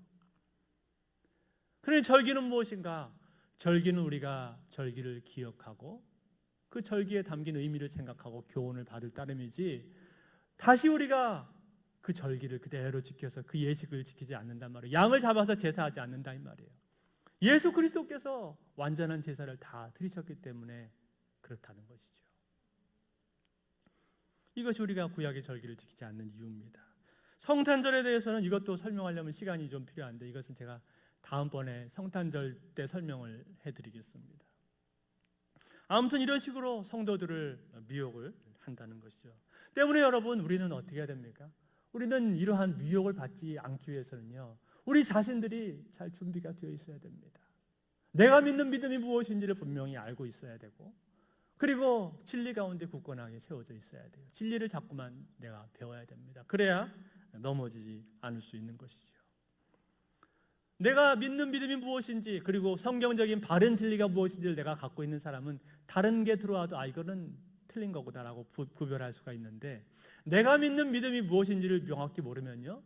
그러니 절기는 무엇인가? 절기는 우리가 절기를 기억하고 그 절기에 담긴 의미를 생각하고 교훈을 받을 따름이지, 다시 우리가 그 절기를 그대로 지켜서 그 예식을 지키지 않는단 말이에요. 양을 잡아서 제사하지 않는다 이 말이에요. 예수 그리스도께서 완전한 제사를 다 드리셨기 때문에 그렇다는 것이죠. 이것이 우리가 구약의 절기를 지키지 않는 이유입니다. 성탄절에 대해서는 이것도 설명하려면 시간이 좀 필요한데, 이것은 제가 다음번에 성탄절 때 설명을 해드리겠습니다. 아무튼 이런 식으로 성도들을 미혹을 한다는 것이죠. 때문에 여러분, 우리는 어떻게 해야 됩니까? 우리는 이러한 미혹을 받지 않기 위해서는요, 우리 자신들이 잘 준비가 되어 있어야 됩니다. 내가 믿는 믿음이 무엇인지를 분명히 알고 있어야 되고, 그리고 진리 가운데 굳건하게 세워져 있어야 돼요. 진리를 자꾸만 내가 배워야 됩니다. 그래야 넘어지지 않을 수 있는 것이죠. 내가 믿는 믿음이 무엇인지, 그리고 성경적인 바른 진리가 무엇인지를 내가 갖고 있는 사람은 다른 게 들어와도 이거는 틀린 거구나라고 구별할 수가 있는데, 내가 믿는 믿음이 무엇인지를 명확히 모르면요,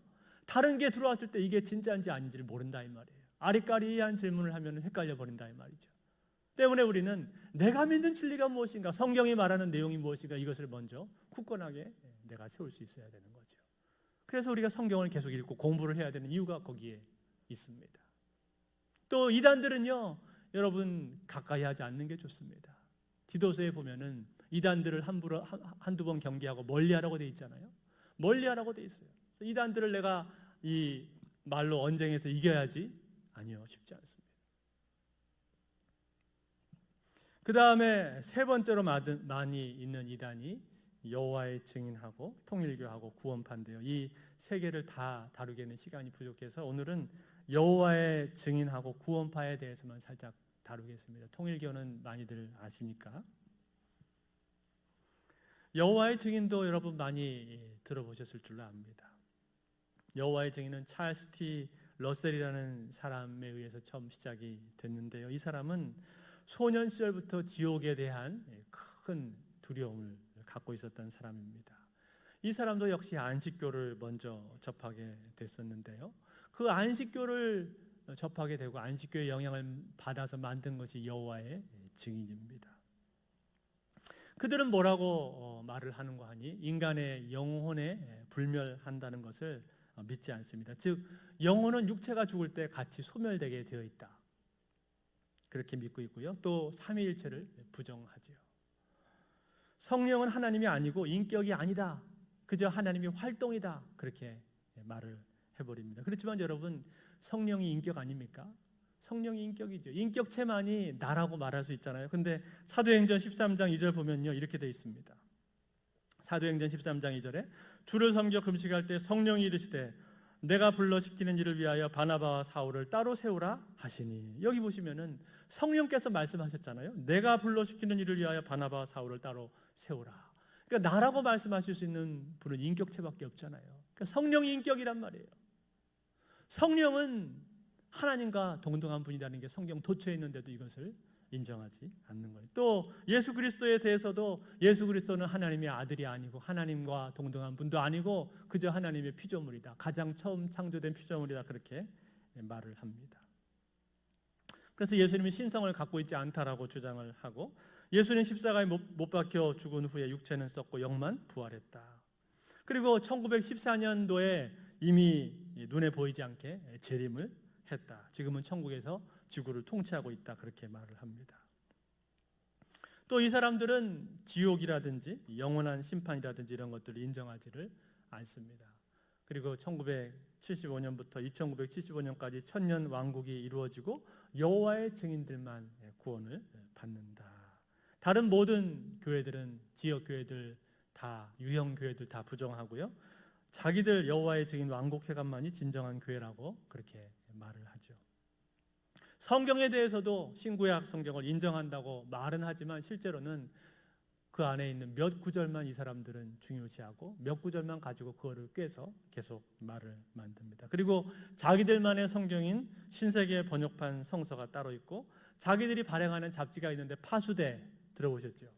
다른 게 들어왔을 때 이게 진짜인지 아닌지를 모른다 이 말이에요. 아리까리한 질문을 하면 헷갈려 버린다 이 말이죠. 때문에 우리는 내가 믿는 진리가 무엇인가, 성경이 말하는 내용이 무엇인가, 이것을 먼저 굳건하게 내가 세울 수 있어야 되는 거죠. 그래서 우리가 성경을 계속 읽고 공부를 해야 되는 이유가 거기에 있습니다. 또 이단들은요, 여러분 가까이 하지 않는 게 좋습니다. 디도서에 보면은 이단들을 한두 번 경계하고 멀리하라고 돼 있잖아요. 멀리하라고 돼 있어요. 이단들을 내가 이 말로 언쟁에서 이겨야지? 아니요, 쉽지 않습니다. 그 다음에 세 번째로 많이 있는 이단이 여호와의 증인하고 통일교하고 구원파인데요. 이 세 개를 다 다루기에는 시간이 부족해서 오늘은 여호와의 증인하고 구원파에 대해서만 살짝 다루겠습니다. 통일교는 많이들 아시니까. 여호와의 증인도 여러분 많이 들어보셨을 줄로 압니다. 여호와의 증인은 찰스 T 러셀이라는 사람에 의해서 처음 시작이 됐는데요. 이 사람은 소년 시절부터 지옥에 대한 큰 두려움을 갖고 있었던 사람입니다. 이 사람도 역시 안식교를 먼저 접하게 됐었는데요. 그 안식교를 접하게 되고 안식교의 영향을 받아서 만든 것이 여호와의 증인입니다. 그들은 뭐라고 말을 하는가 하니, 인간의 영혼에 불멸한다는 것을 믿지 않습니다. 즉 영혼은 육체가 죽을 때 같이 소멸되게 되어 있다, 그렇게 믿고 있고요. 또 삼위일체를 부정하지요. 성령은 하나님이 아니고 인격이 아니다, 그저 하나님의 활동이다, 그렇게 말을 해버립니다. 그렇지만 여러분, 성령이 인격 아닙니까? 성령이 인격이죠. 인격체만이 나라고 말할 수 있잖아요. 근데 사도행전 13장 2절 보면요, 이렇게 되어 있습니다. 사도행전 13장 2절에 주를 섬겨 금식할 때 성령이 이르시되 내가 불러 시키는 일을 위하여 바나바와 사울을 따로 세우라 하시니, 여기 보시면은 성령께서 말씀하셨잖아요. 내가 불러 시키는 일을 위하여 바나바와 사울을 따로 세우라. 그러니까 나라고 말씀하실 수 있는 분은 인격체밖에 없잖아요. 그러니까 성령이 인격이란 말이에요. 성령은 하나님과 동등한 분이라는 게 성경 도처에 있는데도 이것을 인정하지 않는 거예요. 또 예수 그리스도에 대해서도 예수 그리스도는 하나님의 아들이 아니고 하나님과 동등한 분도 아니고 그저 하나님의 피조물이다, 가장 처음 창조된 피조물이다, 그렇게 말을 합니다. 그래서 예수님이 신성을 갖고 있지 않다라고 주장을 하고, 예수는 십자가에 못 박혀 죽은 후에 육체는 썩고 영만 부활했다. 그리고 1914년도에 이미 눈에 보이지 않게 재림을 했다. 지금은 천국에서 지구를 통치하고 있다, 그렇게 말을 합니다. 또 이 사람들은 지옥이라든지 영원한 심판이라든지 이런 것들을 인정하지를 않습니다. 그리고 1975년부터 2975년까지 천년 왕국이 이루어지고 여호와의 증인들만 구원을 받는다. 다른 모든 교회들은, 지역 교회들 다, 유형 교회들 다 부정하고요, 자기들 여호와의 증인 왕국회관만이 진정한 교회라고 그렇게 말을 하죠. 성경에 대해서도 신구약 성경을 인정한다고 말은 하지만 실제로는 그 안에 있는 몇 구절만 이 사람들은 중요시하고 몇 구절만 가지고 그거를 꿰서 계속 말을 만듭니다. 그리고 자기들만의 성경인 신세계 번역판 성서가 따로 있고, 자기들이 발행하는 잡지가 있는데 파수대 들어보셨죠?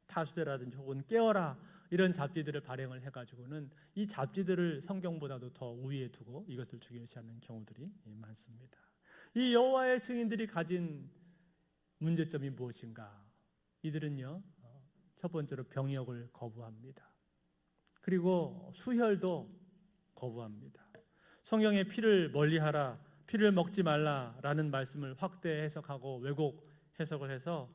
파수대라든지 혹은 깨어라 이런 잡지들을 발행을 해가지고는 이 잡지들을 성경보다도 더 우위에 두고 이것을 중요시하는 경우들이 많습니다. 이 여호와의 증인들이 가진 문제점이 무엇인가? 이들은요, 첫 번째로 병역을 거부합니다. 그리고 수혈도 거부합니다. 성경에 피를 멀리하라, 피를 먹지 말라라는 말씀을 확대 해석하고 왜곡 해석을 해서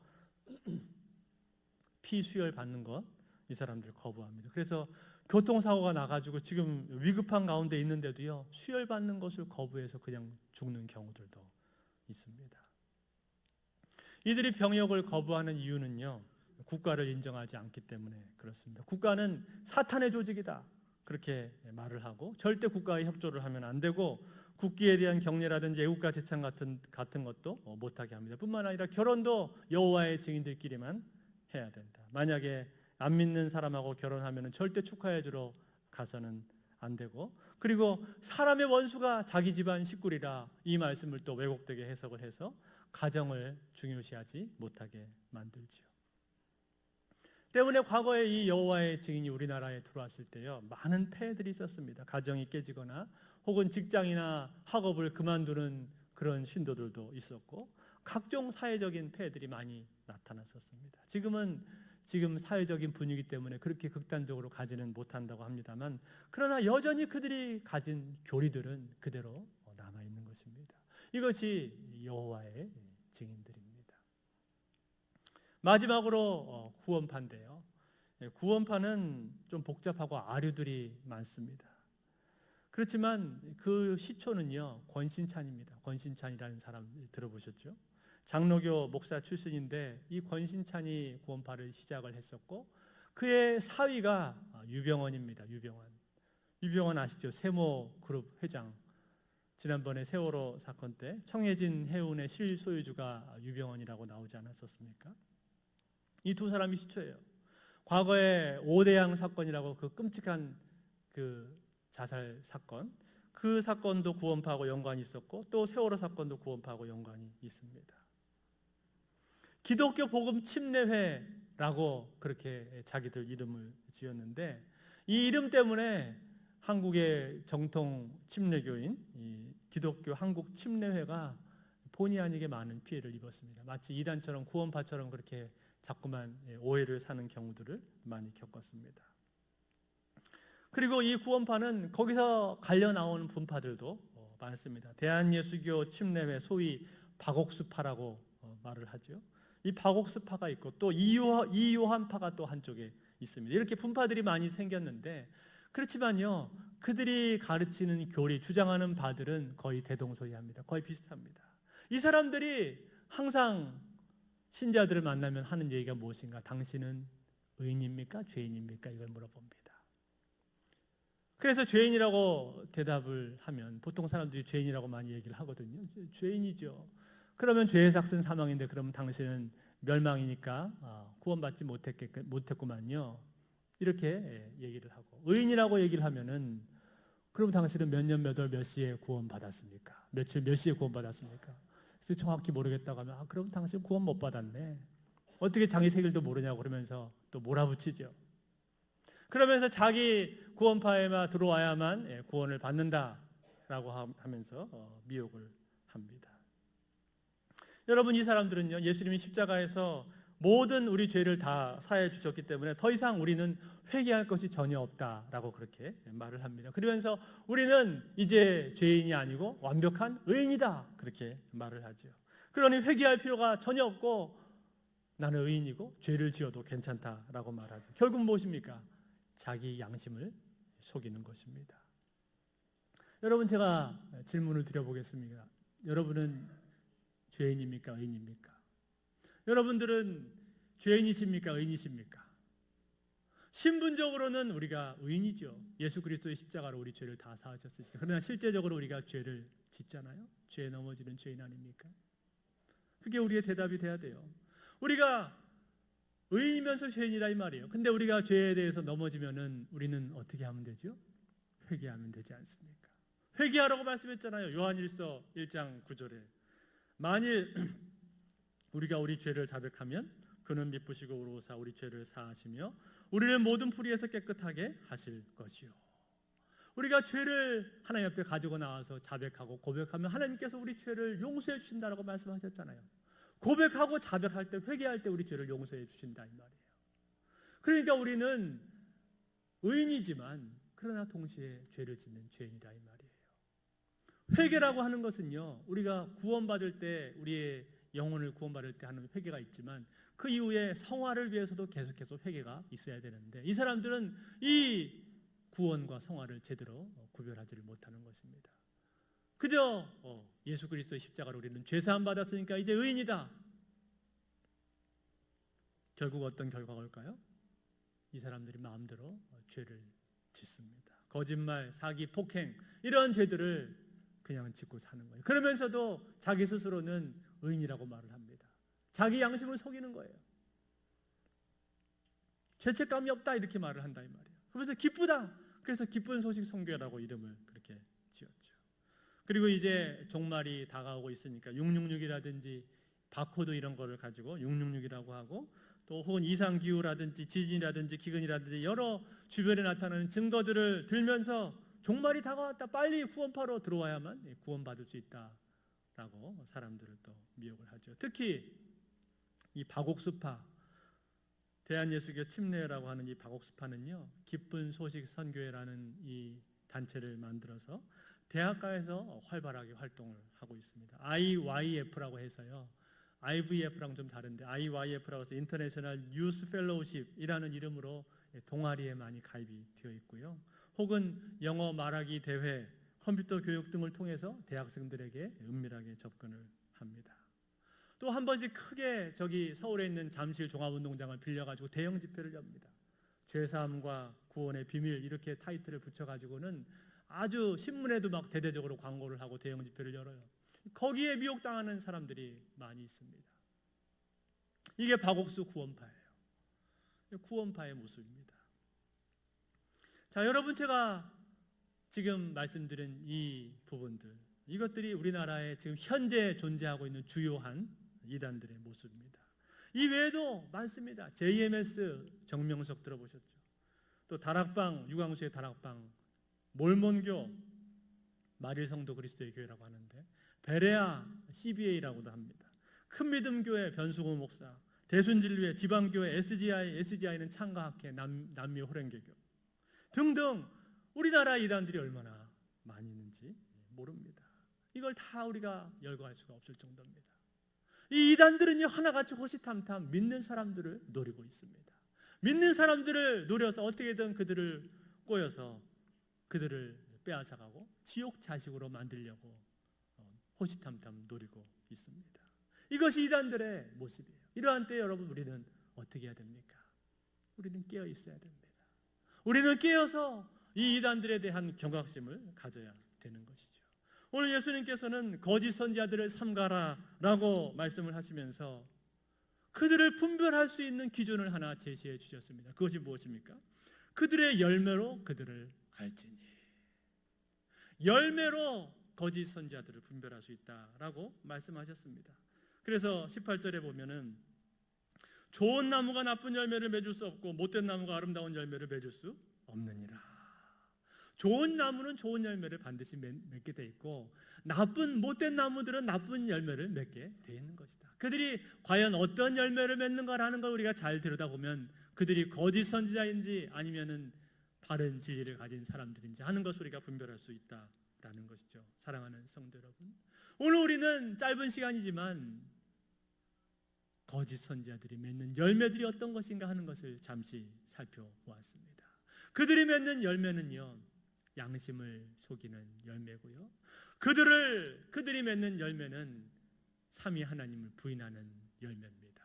피 수혈 받는 것, 이 사람들 거부합니다. 그래서 교통사고가 나가지고 지금 위급한 가운데 있는데도요, 수혈 받는 것을 거부해서 그냥 죽는 경우들도 있습니다. 이들이 병역을 거부하는 이유는요, 국가를 인정하지 않기 때문에 그렇습니다. 국가는 사탄의 조직이다, 그렇게 말을 하고 절대 국가와 협조를 하면 안 되고 국기에 대한 경례라든지 애국가 제창 같은 것도 못하게 합니다. 뿐만 아니라 결혼도 여호와의 증인들끼리만 해야 된다. 만약에 안 믿는 사람하고 결혼하면 절대 축하해 주러 가서는 안 되고, 그리고 사람의 원수가 자기 집안 식구리라, 이 말씀을 또 왜곡되게 해석을 해서 가정을 중요시하지 못하게 만들죠. 때문에 과거에 이 여호와의 증인이 우리나라에 들어왔을 때요, 많은 폐해들이 있었습니다. 가정이 깨지거나 혹은 직장이나 학업을 그만두는 그런 신도들도 있었고, 각종 사회적인 폐해들이 많이 나타났었습니다. 지금 사회적인 분위기 때문에 그렇게 극단적으로 가지는 못한다고 합니다만, 그러나 여전히 그들이 가진 교리들은 그대로 남아있는 것입니다. 이것이 여호와의 증인들입니다. 마지막으로 구원파인데요, 구원파는 좀 복잡하고 아류들이 많습니다. 그렇지만 그 시초는요, 권신찬입니다. 권신찬이라는 사람 들어보셨죠? 장로교 목사 출신인데 이 권신찬이 구원파를 시작을 했었고, 그의 사위가 유병원입니다. 유병원 아시죠? 세모 그룹 회장. 지난번에 세월호 사건 때 청해진 해운의 실소유주가 유병원이라고 나오지 않았었습니까? 이 두 사람이 시초예요. 과거에 오대양 사건이라고 그 끔찍한 그 자살 사건, 그 사건도 구원파하고 연관이 있었고, 또 세월호 사건도 구원파하고 연관이 있습니다. 기독교 복음 침례회라고 그렇게 자기들 이름을 지었는데, 이 이름 때문에 한국의 정통 침례교인 이 기독교 한국 침례회가 본의 아니게 많은 피해를 입었습니다. 마치 이단처럼 구원파처럼 그렇게 자꾸만 오해를 사는 경우들을 많이 겪었습니다. 그리고 이 구원파는 거기서 갈려 나오는 분파들도 많습니다. 대한예수교 침례회, 소위 박옥수파라고 말을 하죠. 이 박옥수파가 있고 또 이요한파가 또 한쪽에 있습니다. 이렇게 분파들이 많이 생겼는데, 그렇지만요, 그들이 가르치는 교리, 주장하는 바들은 거의 대동소이합니다. 거의 비슷합니다. 이 사람들이 항상 신자들을 만나면 하는 얘기가 무엇인가? 당신은 의인입니까? 죄인입니까? 이걸 물어봅니다. 그래서 죄인이라고 대답을 하면 보통 사람들이 죄인이라고 많이 얘기를 하거든요. 죄인이죠. 그러면 죄의 삭은 사망인데 그러면 당신은 멸망이니까 구원받지 못했구만요. 이렇게 얘기를 하고, 의인이라고 얘기를 하면은 그럼 당신은 몇 년 몇 월 몇 시에 구원받았습니까? 며칠 몇 시에 구원받았습니까? 그래서 정확히 모르겠다고 하면 그럼 당신 구원 못 받았네. 어떻게 장이 세길도 모르냐고 그러면서 또 몰아붙이죠. 그러면서 자기 구원파에만 들어와야만 구원을 받는다라고 하면서 미혹을 합니다. 여러분, 이 사람들은요, 예수님이 십자가에서 모든 우리 죄를 다 사해 주셨기 때문에 더 이상 우리는 회개할 것이 전혀 없다라고 그렇게 말을 합니다. 그러면서 우리는 이제 죄인이 아니고 완벽한 의인이다, 그렇게 말을 하죠. 그러니 회개할 필요가 전혀 없고 나는 의인이고 죄를 지어도 괜찮다라고 말하죠. 결국 무엇입니까? 자기 양심을 속이는 것입니다. 여러분, 제가 질문을 드려보겠습니다. 여러분은 죄인입니까? 의인입니까? 여러분들은 죄인이십니까? 의인이십니까? 신분적으로는 우리가 의인이죠. 예수 그리스도의 십자가로 우리 죄를 다 사하셨으니까. 그러나 실제적으로 우리가 죄를 짓잖아요. 죄에 넘어지는 죄인 아닙니까? 그게 우리의 대답이 돼야 돼요. 우리가 의인이면서 죄인이라 이 말이에요. 근데 우리가 죄에 대해서 넘어지면은 우리는 어떻게 하면 되죠? 회개하면 되지 않습니까? 회개하라고 말씀했잖아요. 요한일서 1장 9절에. 만일 우리가 우리 죄를 자백하면 그는 미쁘시고 의로우사 우리 죄를 사하시며 우리를 모든 불의에서 깨끗하게 하실 것이요. 우리가 죄를 하나님 앞에 가지고 나와서 자백하고 고백하면 하나님께서 우리 죄를 용서해 주신다라고 말씀하셨잖아요. 고백하고 자백할 때, 회개할 때 우리 죄를 용서해 주신다 이 말이에요. 그러니까 우리는 의인이지만 그러나 동시에 죄를 짓는 죄인이다 이 말이에요. 회개라고 하는 것은요, 우리가 구원받을 때, 우리의 영혼을 구원받을 때 하는 회개가 있지만 그 이후에 성화를 위해서도 계속해서 회개가 있어야 되는데, 이 사람들은 이 구원과 성화를 제대로 구별하지를 못하는 것입니다. 그저 예수 그리스도의 십자가로 우리는 죄사함 받았으니까 이제 의인이다, 결국 어떤 결과가 올까요? 이 사람들이 마음대로 죄를 짓습니다. 거짓말, 사기, 폭행 이런 죄들을 그냥 짓고 사는 거예요. 그러면서도 자기 스스로는 의인이라고 말을 합니다. 자기 양심을 속이는 거예요. 죄책감이 없다 이렇게 말을 한다 이 말이에요. 그래서 기쁘다. 그래서 기쁜 소식 선교라고 이름을 그렇게 지었죠. 그리고 이제 종말이 다가오고 있으니까 666이라든지 바코드 이런 거를 가지고 666이라고 하고 또 혹은 이상기후라든지 지진이라든지 기근이라든지 여러 주변에 나타나는 증거들을 들면서 종말이 다가왔다. 빨리 구원파로 들어와야만 구원받을 수 있다라고 사람들을 또 미혹을 하죠. 특히 이 박옥수파, 대한예수교 침례회라고 하는 이 박옥수파는요, 기쁜 소식 선교회라는 이 단체를 만들어서 대학가에서 활발하게 활동을 하고 있습니다. IYF라고 해서요, IVF랑 좀 다른데 IYF라고 해서 인터내셔널 유스 펠로우십이라는 이름으로 동아리에 많이 가입이 되어 있고요. 혹은 영어 말하기 대회, 컴퓨터 교육 등을 통해서 대학생들에게 은밀하게 접근을 합니다. 또 한 번씩 크게 저기 서울에 있는 잠실 종합운동장을 빌려가지고 대형 집회를 엽니다. 죄사함과 구원의 비밀 이렇게 타이틀을 붙여가지고는 아주 신문에도 막 대대적으로 광고를 하고 대형 집회를 열어요. 거기에 미혹당하는 사람들이 많이 있습니다. 이게 박옥수 구원파예요. 구원파의 모습입니다. 자, 여러분, 제가 지금 말씀드린 이 부분들, 이것들이 우리나라에 지금 현재 존재하고 있는 주요한 이단들의 모습입니다. 이 외에도 많습니다. JMS 정명석 들어보셨죠? 또 다락방, 유광수의 다락방, 몰몬교, 마릴성도 그리스도의 교회라고 하는데 베레아 CBA라고도 합니다. 큰믿음교회 변수고 목사, 대순진리회 지방교회 SGI는 창가학회 남미 호랭개교 등등 우리나라 이단들이 얼마나 많이 있는지 모릅니다. 이걸 다 우리가 열거할 수가 없을 정도입니다. 이 이단들은요, 하나같이 호시탐탐 믿는 사람들을 노리고 있습니다. 믿는 사람들을 노려서 어떻게든 그들을 꼬여서 그들을 빼앗아가고 지옥 자식으로 만들려고 호시탐탐 노리고 있습니다. 이것이 이단들의 모습이에요. 이러한 때 여러분, 우리는 어떻게 해야 됩니까? 우리는 깨어 있어야 됩니다. 우리는 깨어서 이 이단들에 대한 경각심을 가져야 되는 것이죠. 오늘 예수님께서는 거짓 선지자들을 삼가라라고 말씀을 하시면서 그들을 분별할 수 있는 기준을 하나 제시해 주셨습니다. 그것이 무엇입니까? 그들의 열매로 그들을 알지니. 열매로 거짓 선지자들을 분별할 수 있다라고 말씀하셨습니다. 그래서 18절에 보면은 좋은 나무가 나쁜 열매를 맺을 수 없고 못된 나무가 아름다운 열매를 맺을 수 없느니라. 좋은 나무는 좋은 열매를 반드시 맺게 돼 있고 나쁜 못된 나무들은 나쁜 열매를 맺게 돼 있는 것이다. 그들이 과연 어떤 열매를 맺는가라는 걸 우리가 잘 들여다보면 그들이 거짓 선지자인지 아니면은 바른 진리를 가진 사람들인지 하는 것을 우리가 분별할 수 있다라는 것이죠. 사랑하는 성도 여러분, 오늘 우리는 짧은 시간이지만 거짓 선지자들이 맺는 열매들이 어떤 것인가 하는 것을 잠시 살펴보았습니다. 그들이 맺는 열매는요, 양심을 속이는 열매고요, 그들이 맺는 열매는 삼위 하나님을 부인하는 열매입니다.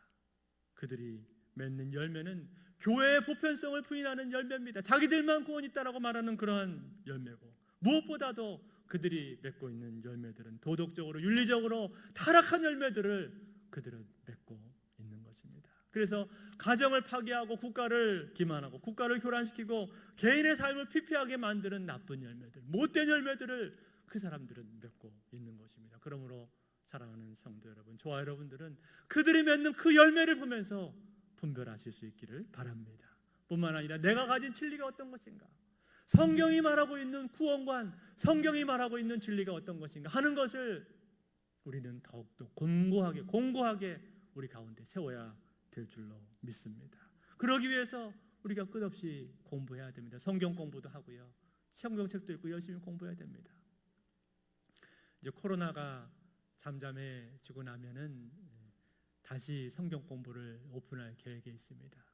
그들이 맺는 열매는 교회의 보편성을 부인하는 열매입니다. 자기들만 구원 있다라고 말하는 그러한 열매고, 무엇보다도 그들이 맺고 있는 열매들은 도덕적으로 윤리적으로 타락한 열매들을 그들은 맺고 있는 것입니다. 그래서 가정을 파괴하고 국가를 기만하고 국가를 교란시키고 개인의 삶을 피폐하게 만드는 나쁜 열매들, 못된 열매들을 그 사람들은 맺고 있는 것입니다. 그러므로 사랑하는 성도 여러분, 저와 여러분들은 그들이 맺는 그 열매를 보면서 분별하실 수 있기를 바랍니다. 뿐만 아니라 내가 가진 진리가 어떤 것인가, 성경이 말하고 있는 구원관, 성경이 말하고 있는 진리가 어떤 것인가 하는 것을 우리는 더욱더 공고하게 우리 가운데 세워야 될 줄로 믿습니다. 그러기 위해서 우리가 끝없이 공부해야 됩니다. 성경 공부도 하고요, 성경책도 읽고 열심히 공부해야 됩니다. 이제 코로나가 잠잠해지고 나면은 다시 성경 공부를 오픈할 계획에 있습니다.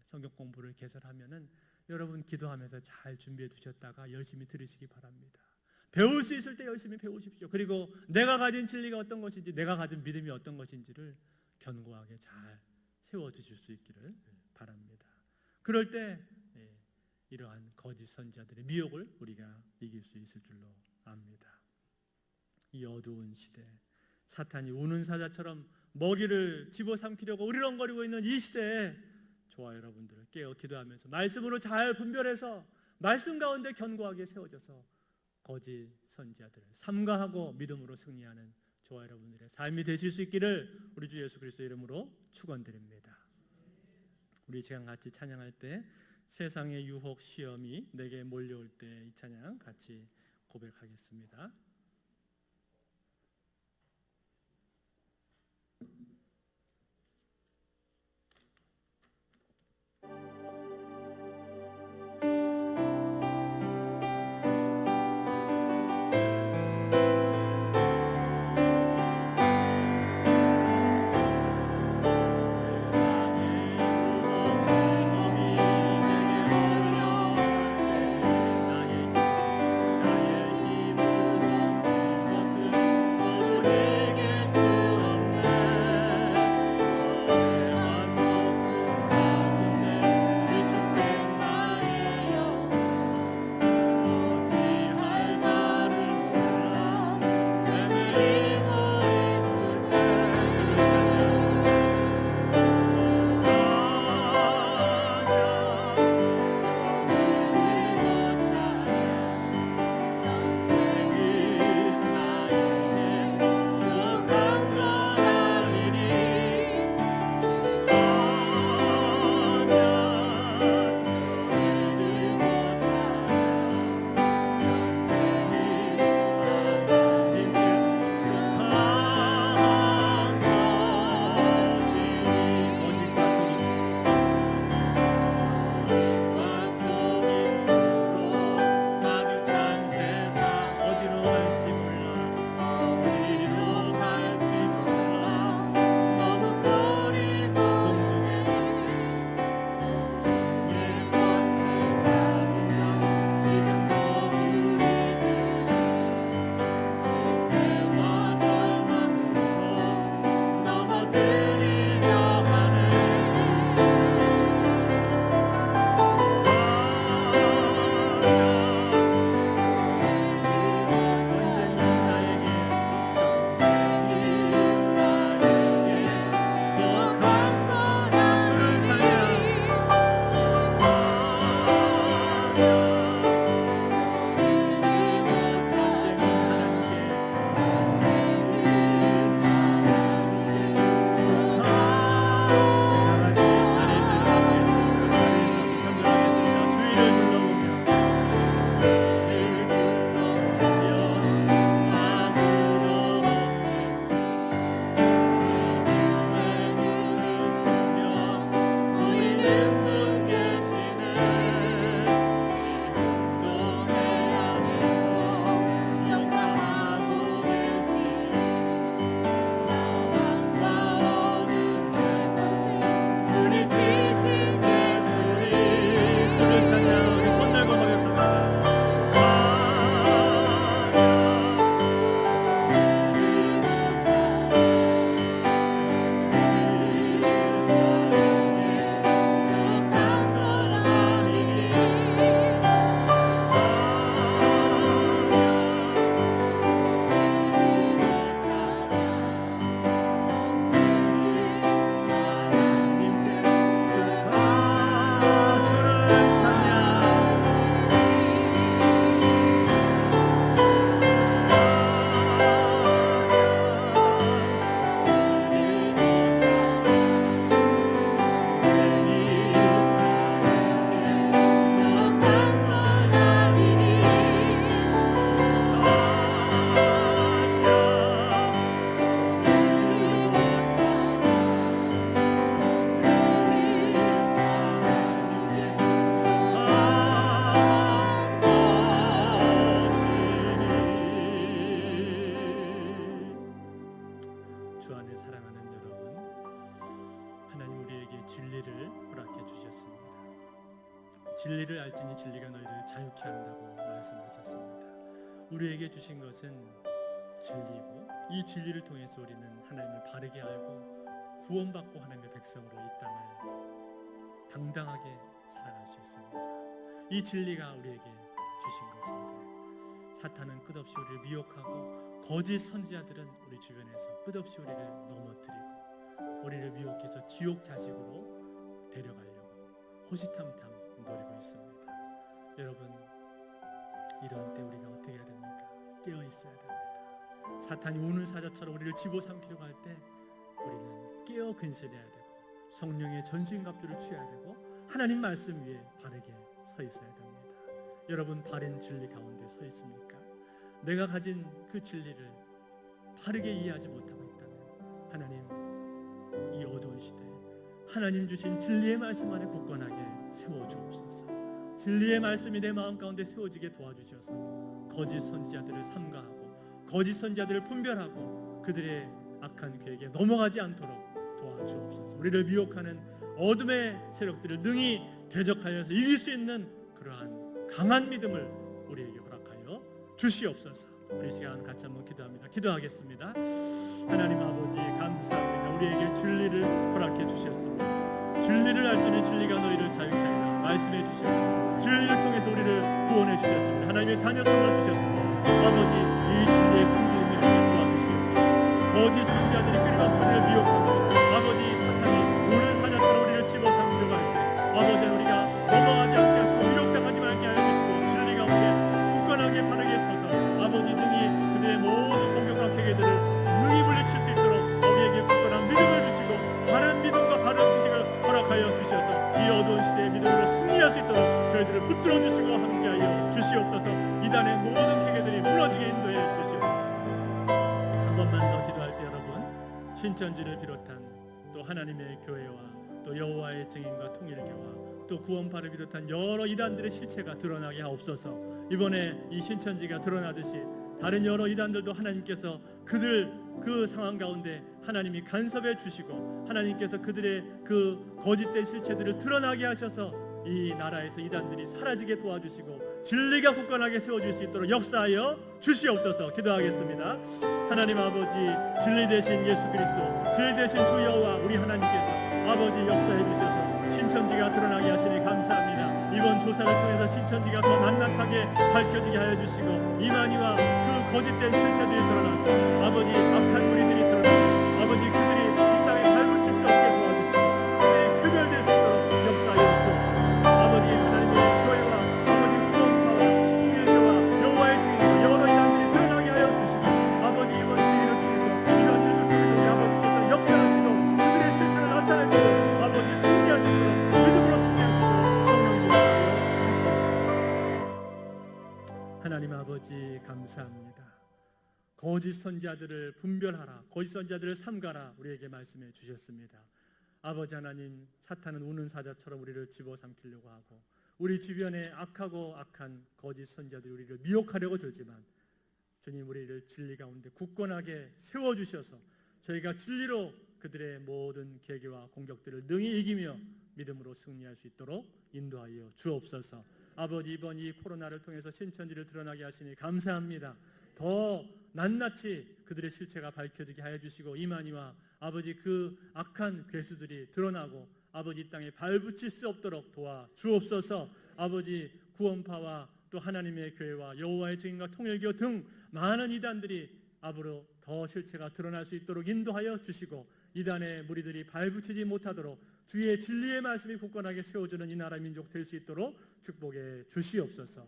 성경 공부를 개설하면은 여러분 기도하면서 잘 준비해 두셨다가 열심히 들으시기 바랍니다. 배울 수 있을 때 열심히 배우십시오. 그리고 내가 가진 진리가 어떤 것인지, 내가 가진 믿음이 어떤 것인지를 견고하게 잘 세워 주실 수 있기를 바랍니다. 그럴 때 이러한 거짓 선지자들의 미혹을 우리가 이길 수 있을 줄로 압니다. 이 어두운 시대, 사탄이 우는 사자처럼 먹이를 집어삼키려고 으르렁거리고 있는 이 시대에 저와 여러분들 깨어 기도하면서 말씀으로 잘 분별해서 말씀 가운데 견고하게 세워져서 거짓 선지자들을 삼가하고 믿음으로 승리하는 저와 여러분들의 삶이 되실 수 있기를 우리 주 예수 그리스도 이름으로 축원드립니다. 우리 시간 같이 찬양할 때 세상의 유혹 시험이 내게 몰려올 때 이 찬양 같이 고백하겠습니다. 진리를 알지니 진리가 너희를 자유케 한다고 말씀하셨습니다. 우리에게 주신 것은 진리이고 이 진리를 통해서 우리는 하나님을 바르게 알고 구원받고 하나님의 백성으로 이 땅을 당당하게 살아갈 수 있습니다. 이 진리가 우리에게 주신 것입니다. 사탄은 끝없이 우리를 미혹하고 거짓 선지자들은 우리 주변에서 끝없이 우리를 넘어뜨리고 우리를 미혹해서 지옥 자식으로 데려가려고 호시탐탐 노리고 있습니다. 여러분, 이런 때 우리가 어떻게 해야 됩니까? 깨어 있어야 됩니다. 사탄이 우는 사자처럼 우리를 집어삼키려고 할 때 우리는 깨어 근신해야 되고 성령의 전신갑주를 취해야 되고 하나님 말씀 위에 바르게 서 있어야 됩니다. 여러분, 바른 진리 가운데 서 있습니까? 내가 가진 그 진리를 바르게 이해하지 못하고 있다면 하나님, 이 어두운 시대에 하나님 주신 진리의 말씀 안에 굳건하게 세워주옵소서. 진리의 말씀이 내 마음 가운데 세워지게 도와주셔서 거짓 선지자들을 삼가하고 거짓 선지자들을 분별하고 그들의 악한 계획에 넘어가지 않도록 도와주옵소서. 우리를 미혹하는 어둠의 세력들을 능히 대적하여서 이길 수 있는 그러한 강한 믿음을 우리에게 허락하여 주시옵소서. 우리 시간 같이 한번 기도합니다. 기도하겠습니다. 하나님 아버지, 감사합니다. 우리에게 진리를 허락해 주셨습니다. 진리를 알지니 진리가 너희를 자유케 하리라 말씀해 주셨습니다. 진리를 통해서 우리를 구원해 주셨습니다. 하나님의 자녀 삼아 주셨습니다. 아버지, 이 진리의 흔들림에 도와주시옵소서. 거짓 선지자들이 끊임없이 우리를 미혹하고 아버지, 사탄이 우는 사자처럼 우리를 집어삼키려고 할 때 아버지, 우리가 넘어가지 않게 하시고 미혹당하지 말게 하여 주시고 진리 가운데 굳건하게 바르게 서서 아버지, 능히 그들의 모든 공격과 계획들을 능히 물리칠 수 있도록 우리에게 굳건한 믿음을 주시고 바른 믿음과 바른 지식을 허락하여 주셔서 이 어두운 시대의 믿음으로 승리할 수 있도록 저희들을 붙들어 주시고 함께하여 주시옵소서. 이단의 모든 계획들이 무너지게 인도해 주시옵소서. 한 번만 더 기도할 때 여러분, 신천지를 비롯한 또 하나님의 교회와 또 여호와의 증인과 통일교와 또 구원파를 비롯한 여러 이단들의 실체가 드러나게 하옵소서. 이번에 이 신천지가 드러나듯이 다른 여러 이단들도 하나님께서 그들 그 상황 가운데 하나님이 간섭해 주시고 하나님께서 그들의 그 거짓된 실체들을 드러나게 하셔서 이 나라에서 이단들이 사라지게 도와주시고 진리가 굳건하게 세워질 수 있도록 역사하여 주시옵소서. 기도하겠습니다. 하나님 아버지, 진리 되신 예수 그리스도, 진리 되신 주 여호와 우리 하나님께서 아버지 역사해 주셔서 신천지가 드러나게 하시니 감사합니다. 이번 조사를 통해서 신천지가 더 낱낱하게 밝혀지게 하여 주시고 이만희와 그 거짓된 실체들이 드러나서 아버지, 악한 무리들이 드러나고 아버지, 그들이 이 땅에 발붙일 수 없게 도와주시고 그들이 규별될 수 있도록 역사하여 주옵소서. 아버지, 하나님의 교회와 아버지 구원파와 통일교와 여호와의 증인과 여러 이단들이 드러나게 하여 주시고 아버지, 이번 기회를 통해서 이런 일을 통해서 우리 아버지께서 역사하시고 그들의 실체를 나타내시고 아버지, 승리할 수 있도록 믿음으로 승리할 수 있도록 성령님 역사하여 주시옵소서. 하나님 아버지, 감사합니다. 거짓 선지자들을 분별하라, 거짓 선지자들을 삼가라 우리에게 말씀해 주셨습니다. 아버지 하나님, 사탄은 우는 사자처럼 우리를 집어삼키려고 하고 우리 주변에 악하고 악한 거짓 선지자들이 우리를 미혹하려고 들지만 주님, 우리를 진리 가운데 굳건하게 세워주셔서 저희가 진리로 그들의 모든 계계와 공격들을 능히 이기며 믿음으로 승리할 수 있도록 인도하여 주옵소서. 아버지, 이번 이 코로나를 통해서 신천지를 드러나게 하시니 감사합니다. 더 낱낱이 그들의 실체가 밝혀지게 하여 주시고 이만희와 아버지 그 악한 괴수들이 드러나고 아버지 이 땅에 발붙일 수 없도록 도와 주옵소서. 아버지, 구원파와 또 하나님의 교회와 여호와의 증인과 통일교 등 많은 이단들이 앞으로 더 실체가 드러날 수 있도록 인도하여 주시고 이단의 무리들이 발붙이지 못하도록 주의 진리의 말씀이 굳건하게 세워주는 이 나라 민족 될 수 있도록 축복해 주시옵소서.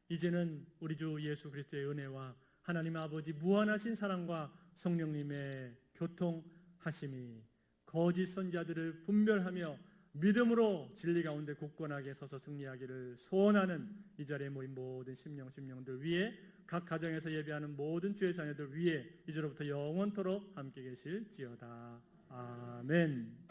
이제는 우리 주 예수 그리스도의 은혜와 하나님 아버지 무한하신 사랑과 성령님의 교통하심이 거짓 선지자들을 분별하며 믿음으로 진리 가운데 굳건하게 서서 승리하기를 소원하는 이 자리에 모인 모든 심령들 위에 각 가정에서 예배하는 모든 주의 자녀들 위에 이제로부터 영원토록 함께 계실지어다. 아멘.